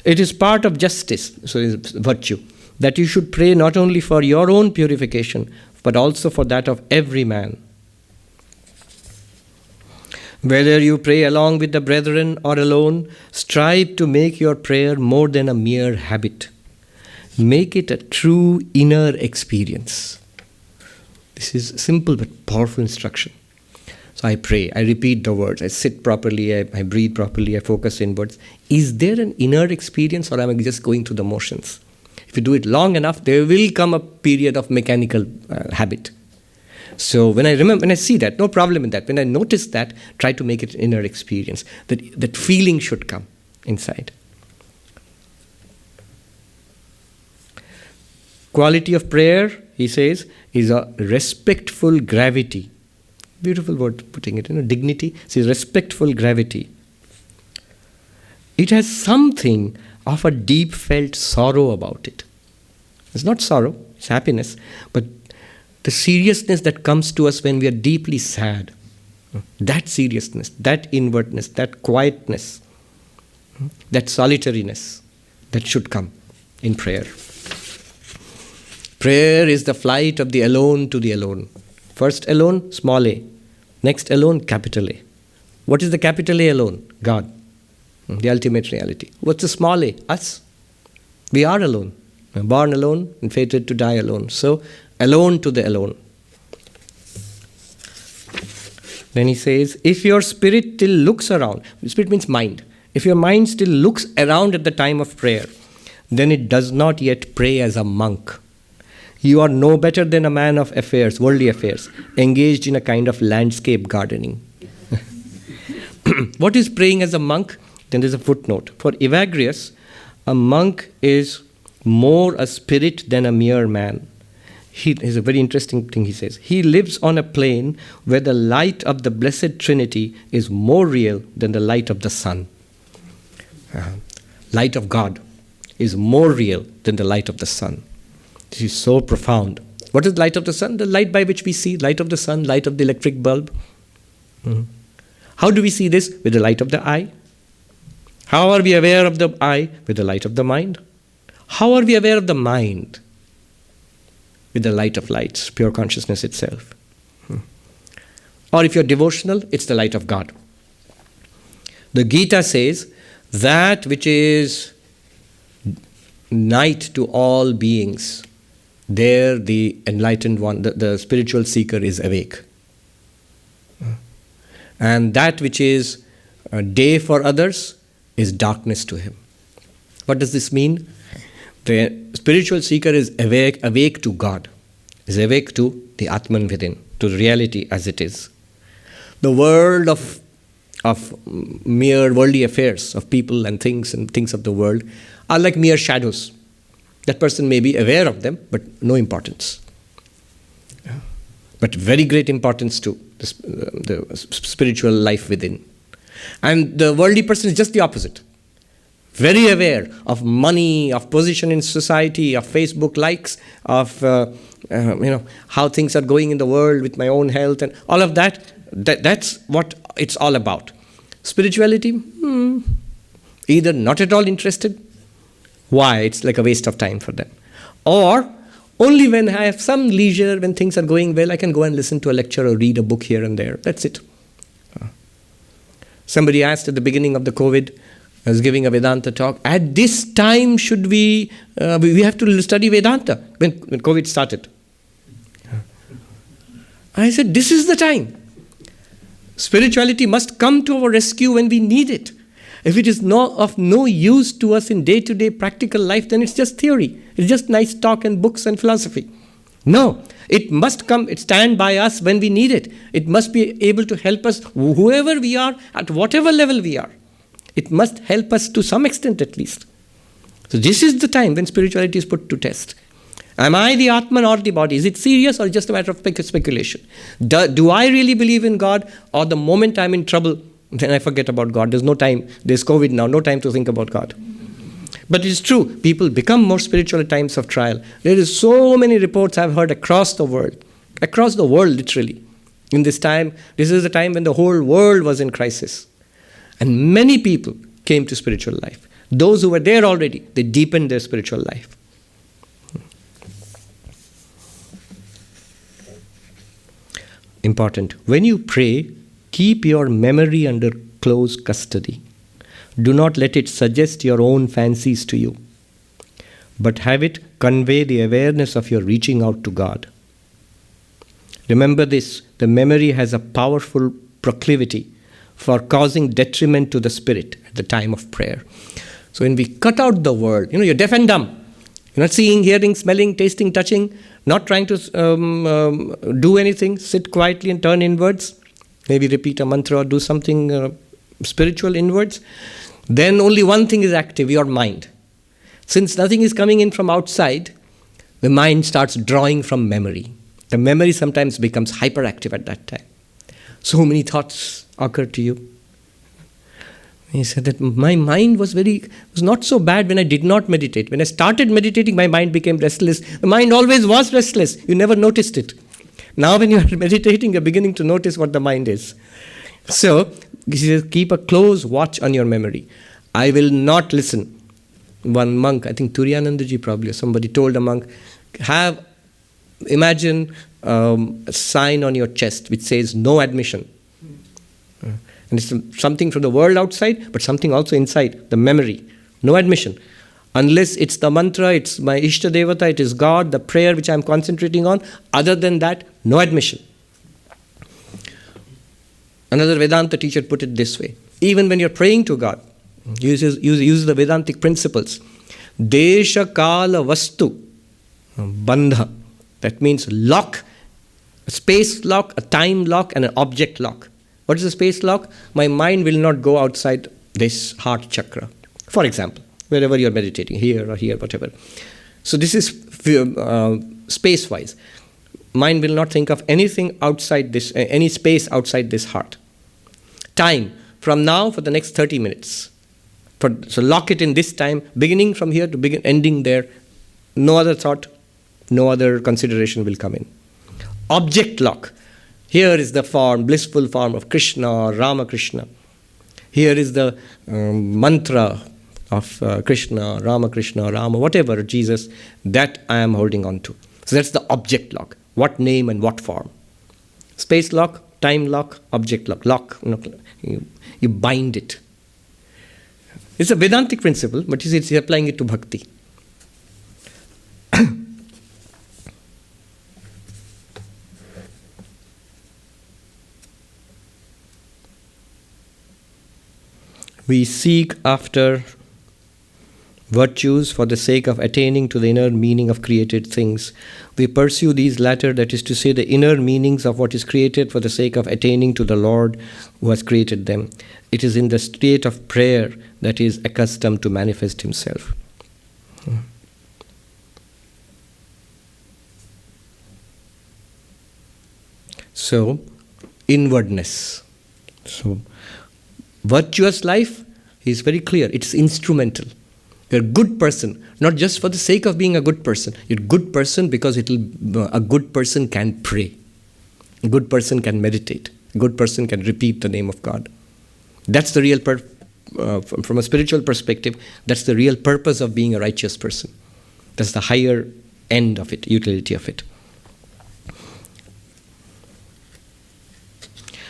It is part of justice, so it's virtue, that you should pray not only for your own purification, but also for that of every man. Whether you pray along with the brethren or alone, strive to make your prayer more than a mere habit. Make it a true inner experience. This is simple but powerful instruction. So I pray, I repeat the words, I sit properly, I breathe properly, I focus inwards. Is there an inner experience or am I just going through the motions? If you do it long enough, there will come a period of mechanical habit. So when I see that, no problem in that. When I notice that, try to make it an inner experience. That feeling should come inside. Quality of prayer, he says, is a respectful gravity. Beautiful word putting it, dignity. It says respectful gravity. It has something of a deep felt sorrow about it. It's not sorrow, it's happiness, but the seriousness that comes to us when we are deeply sad, that seriousness, that inwardness, that quietness, that solitariness, that should come in prayer. Prayer is the flight of the alone to the alone. First alone, small a. Next alone, capital A. What is the capital A alone? God, the ultimate reality. What's the small a? Us. We are alone. We're born alone and fated to die alone. So, alone to the alone. Then he says, if your spirit still looks around, spirit means mind. If your mind still looks around at the time of prayer, then it does not yet pray as a monk. You are no better than a man of affairs, worldly affairs, engaged in a kind of landscape gardening. What is praying as a monk? Then there's a footnote. For Evagrius, a monk is more a spirit than a mere man. Here's a very interesting thing he says. He lives on a plane where the light of the Blessed Trinity is more real than the light of the sun. Light of God is more real than the light of the sun. This is so profound. What is light of the sun? The light by which we see, light of the sun, light of the electric bulb. How do we see this? With the light of the eye. How are we aware of the eye? With the light of the mind. How are we aware of the mind? with the light of lights, pure consciousness itself. Or if you're devotional, it's the light of God. The Gita says, that which is night to all beings, there the enlightened one, the spiritual seeker is awake. And that which is day for others is darkness to him. What does this mean? The spiritual seeker is awake to God, is awake to the Atman within, to reality as it is. The world of mere worldly affairs, of people and things of the world, are like mere shadows. That person may be aware of them, but no importance. But very great importance to the spiritual life within. And the worldly person is just the opposite. Very aware of money, of position in society, of Facebook likes, of how things are going in the world with my own health and all of that. That's what it's all about. Spirituality, either not at all interested. Why? It's like a waste of time for them. Or only when I have some leisure, when things are going well, I can go and listen to a lecture or read a book here and there. That's it. Somebody asked at the beginning of the COVID, I was giving a Vedanta talk, at this time should we have to study Vedanta when COVID started. I said, this is the time. Spirituality must come to our rescue when we need it. If it is of no use to us in day-to-day practical life, then it's just theory. It's just nice talk and books and philosophy. No, it must come, stand by us when we need it. It must be able to help us, whoever we are, at whatever level we are. It must help us to some extent at least. So this is the time when spirituality is put to test. Am I the Atman or the body? Is it serious or just a matter of speculation? Do I really believe in God, or the moment I'm in trouble, then I forget about God? There's no time. There's COVID now, no time to think about God. But it's true, people become more spiritual at times of trial. There is so many reports I've heard across the world literally. In this time, this is the time when the whole world was in crisis. And many people came to spiritual life. Those who were there already, they deepened their spiritual life. Important. When you pray, keep your memory under close custody. Do not let it suggest your own fancies to you, but have it convey the awareness of your reaching out to God. Remember this, the memory has a powerful proclivity for causing detriment to the spirit at the time of prayer. So when we cut out the world, you're deaf and dumb. You're not seeing, hearing, smelling, tasting, touching, not trying to do anything, sit quietly and turn inwards, maybe repeat a mantra or do something spiritual inwards. Then only one thing is active, your mind. Since nothing is coming in from outside, the mind starts drawing from memory. The memory sometimes becomes hyperactive at that time. So many thoughts occur to you. He said that my mind was not so bad when I did not meditate. When I started meditating, my mind became restless. The mind always was restless. You never noticed it. Now when you are meditating, you're beginning to notice what the mind is. So, he says, keep a close watch on your memory. I will not listen. One monk, I think Turiyanandaji probably, somebody told a monk, imagine a sign on your chest which says no admission. And it's something from the world outside, but something also inside, the memory. No admission. Unless it's the mantra, it's my Ishta Devata, it is God, the prayer which I'm concentrating on. Other than that, no admission. Another Vedanta teacher put it this way. Even when you're praying to God, uses the Vedantic principles. Desha Kala Vastu Bandha. That means lock, a space lock, a time lock, and an object lock. What is a space lock? My mind will not go outside this heart chakra. For example, wherever you're meditating, here or here, whatever. So this is space-wise. Mind will not think of anything outside this, any space outside this heart. Time, from now for the next 30 minutes. So lock it in this time, beginning from here to ending there. No other thought, no other consideration will come in. Object lock. Here is the form, blissful form of Krishna or Ramakrishna. Here is the mantra of Krishna, Ramakrishna, Rama, whatever, Jesus, that I am holding on to. So that's the object lock. What name and what form? Space lock, time lock, object lock. Lock, you bind it. It's a Vedantic principle, but you see, it's applying it to bhakti. We seek after virtues for the sake of attaining to the inner meaning of created things. We pursue these latter, that is to say, the inner meanings of what is created for the sake of attaining to the Lord who has created them. It is in the state of prayer that he is accustomed to manifest himself. So, inwardness. So, virtuous life is very clear. It's instrumental. You're a good person, not just for the sake of being a good person. You're a good person because a good person can pray. A good person can meditate. A good person can repeat the name of God. That's the real from a spiritual perspective, that's the real purpose of being a righteous person. That's the higher end of it, utility of it.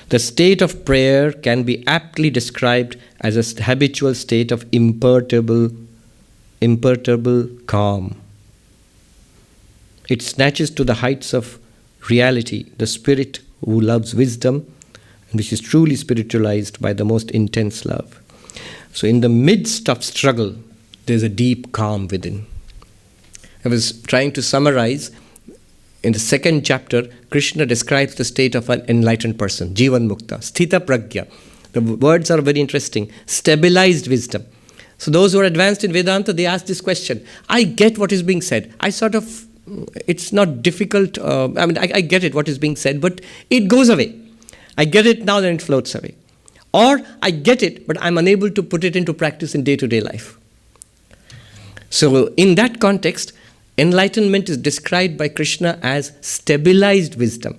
The state of prayer can be aptly described as a habitual state of imperturbable calm. It snatches to the heights of reality the spirit who loves wisdom, and which is truly spiritualized by the most intense love. So in the midst of struggle, there's a deep calm within. I was trying to summarize. In the second chapter, Krishna describes the state of an enlightened person, Jivan Mukta, Sthita Pragya. The words are very interesting. Stabilized wisdom. So those who are advanced in Vedanta, they ask this question. I get what is being said. It's not difficult. I get it, what is being said, but it goes away. I get it now, then it floats away. Or I get it, but I'm unable to put it into practice in day-to-day life. So in that context, enlightenment is described by Krishna as stabilized wisdom.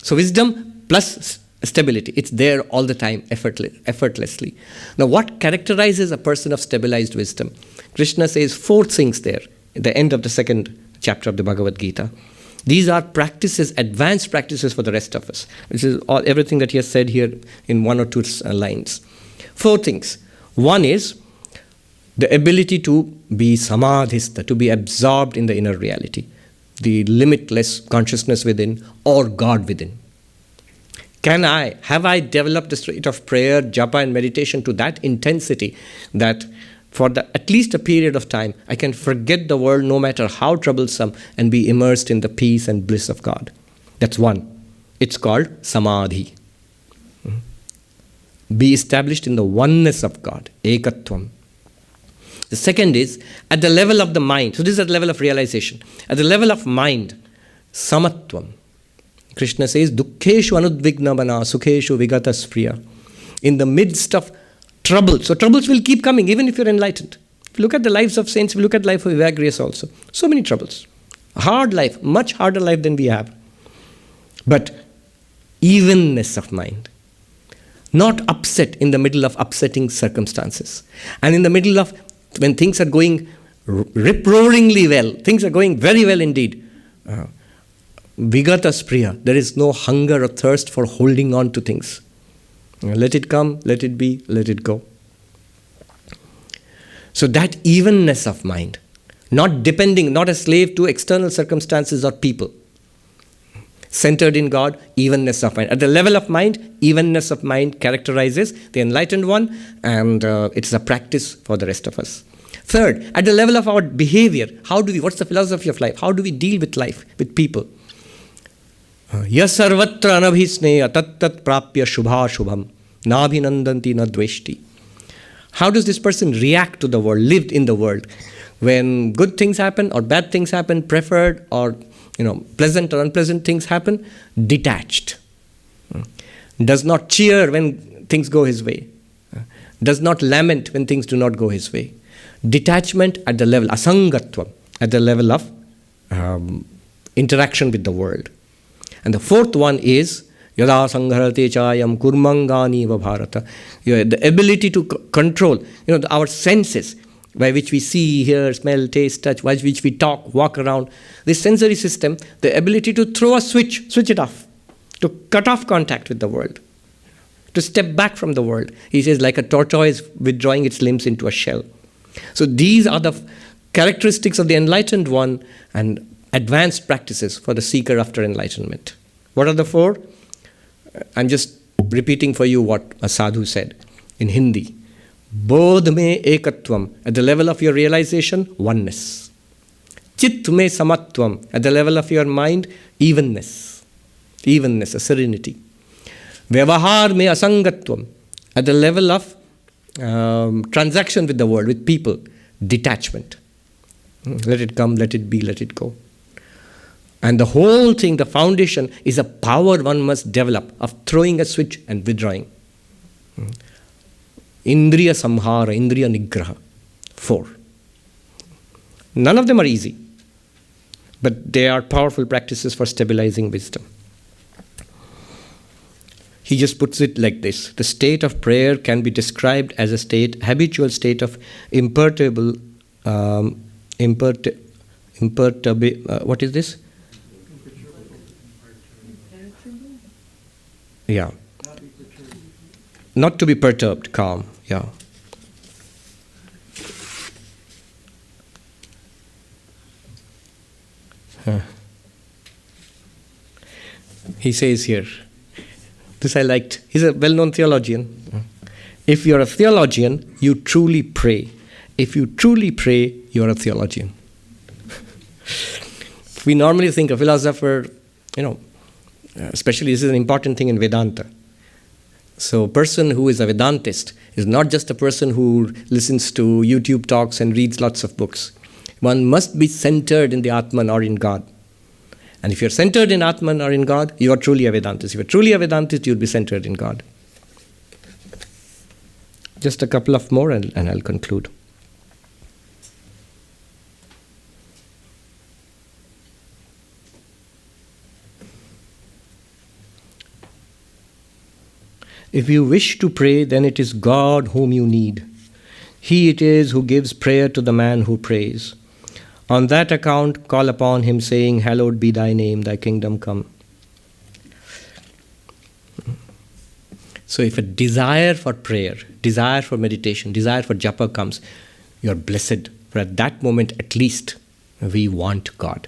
So wisdom plus stability. It's there all the time, effortlessly. Now what characterizes a person of stabilized wisdom? Krishna says 4 things there at the end of the second chapter of the Bhagavad Gita. These are practices, advanced practices for the rest of us. This is everything that he has said here in 1 or 2 lines. 4 things. One is the ability to be samadhista, to be absorbed in the inner reality, the limitless consciousness within or God within. Have I developed the state of prayer, japa and meditation to that intensity that for at least a period of time, I can forget the world no matter how troublesome and be immersed in the peace and bliss of God? That's one. It's called samadhi. Be established in the oneness of God, ekatvam. The second is at the level of the mind. So this is at the level of realization. At the level of mind, samatvam. Krishna says, dukkheshu anudvignamana sukheshu vigataspriya. In the midst of trouble. So troubles will keep coming even if you're enlightened. If you look at the lives of saints, if you look at the life of Evagrius also. So many troubles. Hard life, much harder life than we have. But evenness of mind. Not upset in the middle of upsetting circumstances. And in the middle of when things are going rip-roaringly well, things are going very well indeed. Vigataspriya, there is no hunger or thirst for holding on to things. Let it come, let it be, let it go. So that evenness of mind, not depending, not a slave to external circumstances or people. Centered in God, evenness of mind. At the level of mind, evenness of mind characterizes the enlightened one, and it's a practice for the rest of us. Third, at the level of our behavior, what's the philosophy of life? How do we deal with life, with people? Yasarvatra anabhisneya tat prapya shubha shubham nabhinandanti na dveshti. How does this person react to the world, lived in the world? When good things happen or bad things happen, preferred or pleasant or unpleasant things happen, detached. Does not cheer when things go his way. Does not lament when things do not go his way. Detachment at the level, asangatvam, at the level of interaction with the world. And the fourth one is yada sangharate chayam kurmangani va bharata. The ability to control, our senses. by which we see, hear, smell, taste, touch, by which we talk, walk around. This sensory system, the ability to throw a switch it off, to cut off contact with the world, to step back from the world. He says, like a tortoise withdrawing its limbs into a shell. So these are the characteristics of the enlightened one and advanced practices for the seeker after enlightenment. What are the four? I'm just repeating for you what a sadhu said in Hindi. Bodh me ekatvam, at the level of your realization, oneness. Chit me samatvam, at the level of your mind, evenness, a serenity. Vyavahar me asangatvam, at the level of transaction with the world, with people, detachment. Let it come, let it be, let it go. And the whole thing, the foundation, is a power one must develop of throwing a switch and withdrawing. Indriya samhara, indriya nigraha. 4. None of them are easy, but they are powerful practices for stabilizing wisdom. He just puts it like this. The state of prayer can be described as a habitual state of imperturbable, what is this? Yeah. Not to be perturbed, calm. Yeah. He says here, this I liked. He's a well-known theologian. If you're a theologian, you truly pray. If you truly pray, you're a theologian. We normally think a philosopher, especially this is an important thing in Vedanta. So a person who is a Vedantist is not just a person who listens to YouTube talks and reads lots of books. One must be centered in the Atman or in God. And if you're centered in Atman or in God, you are truly a Vedantist. If you're truly a Vedantist, you'll be centered in God. Just a couple of more and I'll conclude. If you wish to pray, then it is God whom you need. He it is who gives prayer to the man who prays. On that account, call upon him, saying, Hallowed be thy name, thy kingdom come. So if a desire for prayer, desire for meditation, desire for japa comes, you're blessed. For at that moment, at least, we want God.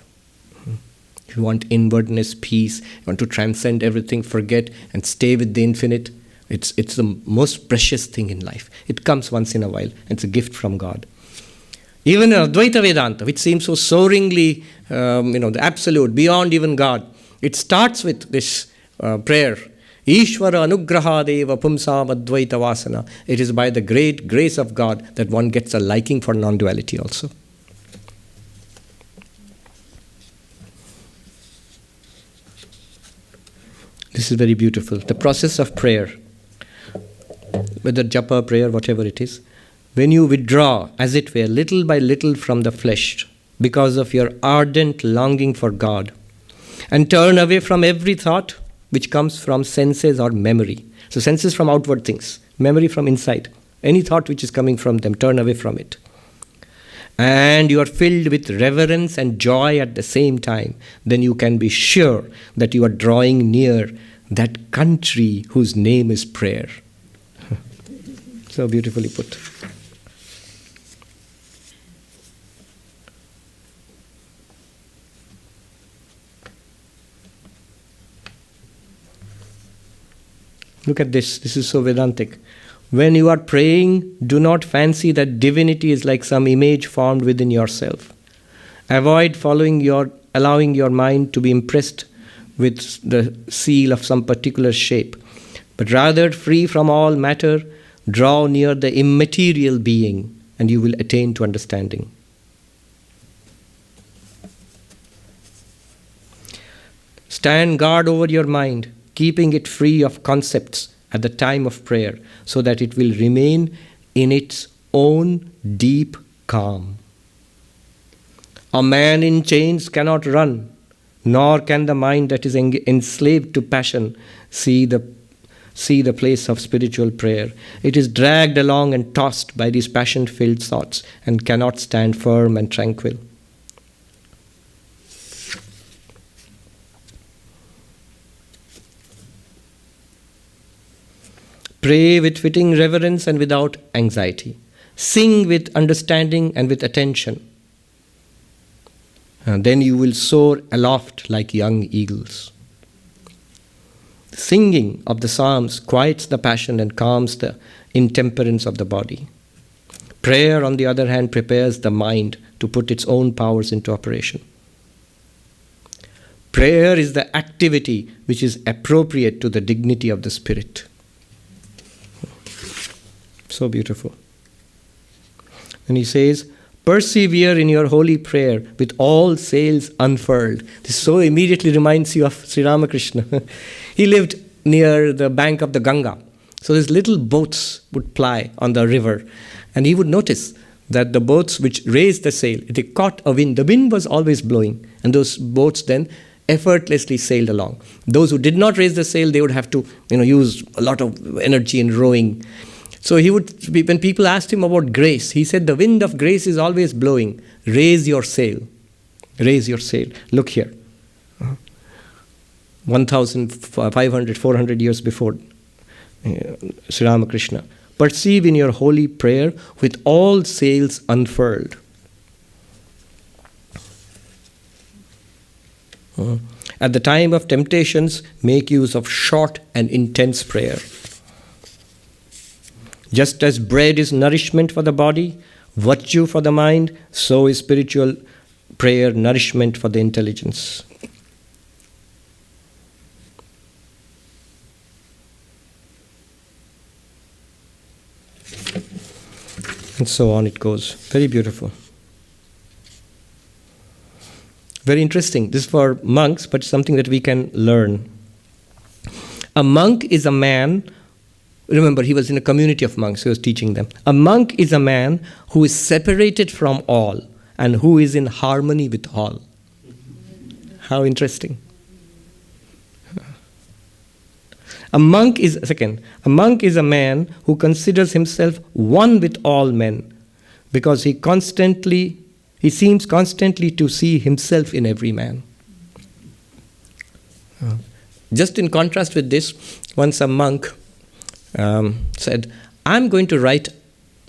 If you want inwardness, peace, you want to transcend everything, forget, and stay with the infinite, it's the most precious thing in life. It comes once in a while. It's a gift from God. Even in Advaita Vedanta, which seems so soaringly, the absolute, beyond even God, it starts with this prayer. Ishvara anugraha deva pumsam advaita vasana. It is by the great grace of God that one gets a liking for non-duality also. This is very beautiful. The process of prayer, whether japa, prayer, whatever it is, when you withdraw, as it were, little by little from the flesh, because of your ardent longing for God, and turn away from every thought which comes from senses or memory. So senses from outward things, memory from inside. Any thought which is coming from them, turn away from it. And you are filled with reverence and joy at the same time, then you can be sure that you are drawing near that country whose name is prayer. So beautifully put. Look at this. This is so Vedantic. When you are praying, do not fancy that divinity is like some image formed within yourself. Avoid allowing your mind to be impressed with the seal of some particular shape, but rather, free from all matter, draw near the immaterial being, and you will attain to understanding. Stand guard over your mind, keeping it free of concepts at the time of prayer, so that it will remain in its own deep calm. A man in chains cannot run, nor can the mind that is enslaved to passion see the see the place of spiritual prayer. It is dragged along and tossed by these passion-filled thoughts and cannot stand firm and tranquil. Pray with fitting reverence and without anxiety. Sing with understanding and with attention. And then you will soar aloft like young eagles. Singing of the psalms quiets the passion and calms the intemperance of the body. Prayer, on the other hand, prepares the mind to put its own powers into operation. Prayer is the activity which is appropriate to the dignity of the spirit. So beautiful. And he says, persevere in your holy prayer with all sails unfurled. This so immediately reminds you of Sri Ramakrishna. He lived near the bank of the Ganga. So his little boats would ply on the river. And he would notice that the boats which raised the sail, they caught a wind. The wind was always blowing. And those boats then effortlessly sailed along. Those who did not raise the sail, they would have to use a lot of energy in rowing. So he would, when people asked him about grace, he said, the wind of grace is always blowing. Raise your sail. Raise your sail. Look here. 1,500, 400 years before Sri Ramakrishna. Perceive in your holy prayer with all sails unfurled. At the time of temptations, make use of short and intense prayer. Just as bread is nourishment for the body, virtue for the mind, so is spiritual prayer nourishment for the intelligence. And so on it goes. Very beautiful. Very interesting. This is for monks, but something that we can learn. A monk is a man. Remember, he was in a community of monks, he was teaching them. A monk is a man who is separated from all and who is in harmony with all. How interesting. A monk is a man who considers himself one with all men because he seems constantly to see himself in every man. Just in contrast with this, once a monk said, I'm going to write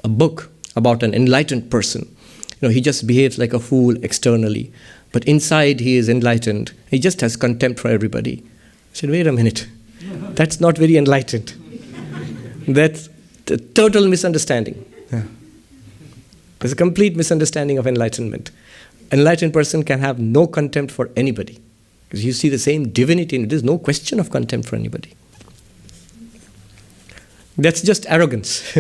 a book about an enlightened person. He just behaves like a fool externally, but inside he is enlightened. He just has contempt for everybody. I said, wait a minute. That's not very enlightened. That's a total misunderstanding. There's a complete misunderstanding of enlightenment. Enlightened person can have no contempt for anybody because you see the same divinity in it. There's no question of contempt for anybody. That's just arrogance.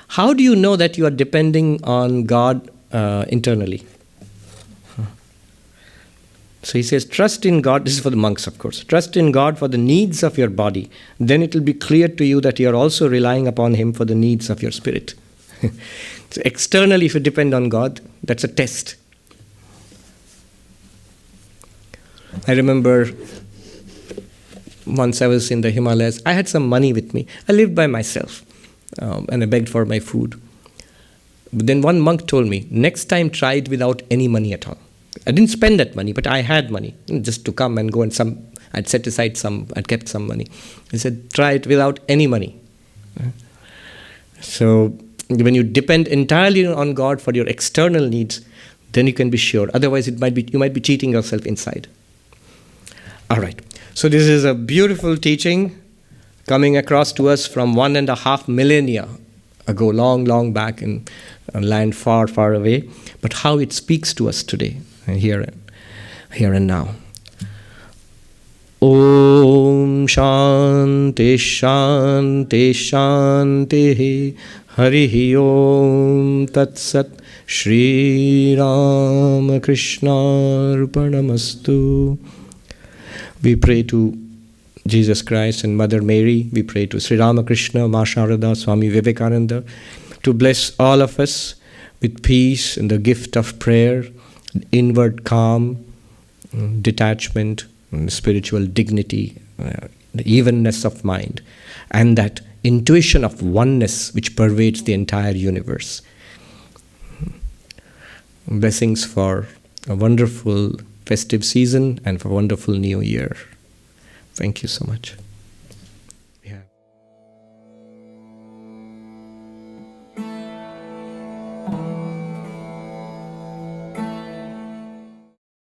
How do you know that you are depending on God internally? So he says, trust in God. This is for the monks, of course. Trust in God for the needs of your body. Then it will be clear to you that you are also relying upon Him for the needs of your spirit. So externally, if you depend on God, that's a test. I remember once I was in the Himalayas, I had some money with me. I lived by myself and I begged for my food. But then one monk told me, next time try it without any money at all. I didn't spend that money, but I had money just to come and go, and I'd set aside some, I'd kept some money. He said, try it without any money. So when you depend entirely on God for your external needs, then you can be sure. Otherwise, you might be cheating yourself inside. All right. So this is a beautiful teaching coming across to us from 1.5 millennia ago, long, long back in a land far, far away. But how it speaks to us today, here and now. Om Shanti Shanti Shanti Harihi Om Tat Sat Shri Ramakrishna Arpanamastu. We pray to Jesus Christ and Mother Mary. We pray to Sri Ramakrishna, Ma Sharada, Swami Vivekananda to bless all of us with peace and the gift of prayer, inward calm, detachment, spiritual dignity, the evenness of mind, and that intuition of oneness which pervades the entire universe. Blessings for a wonderful festive season and for a wonderful new year. Thank you so much.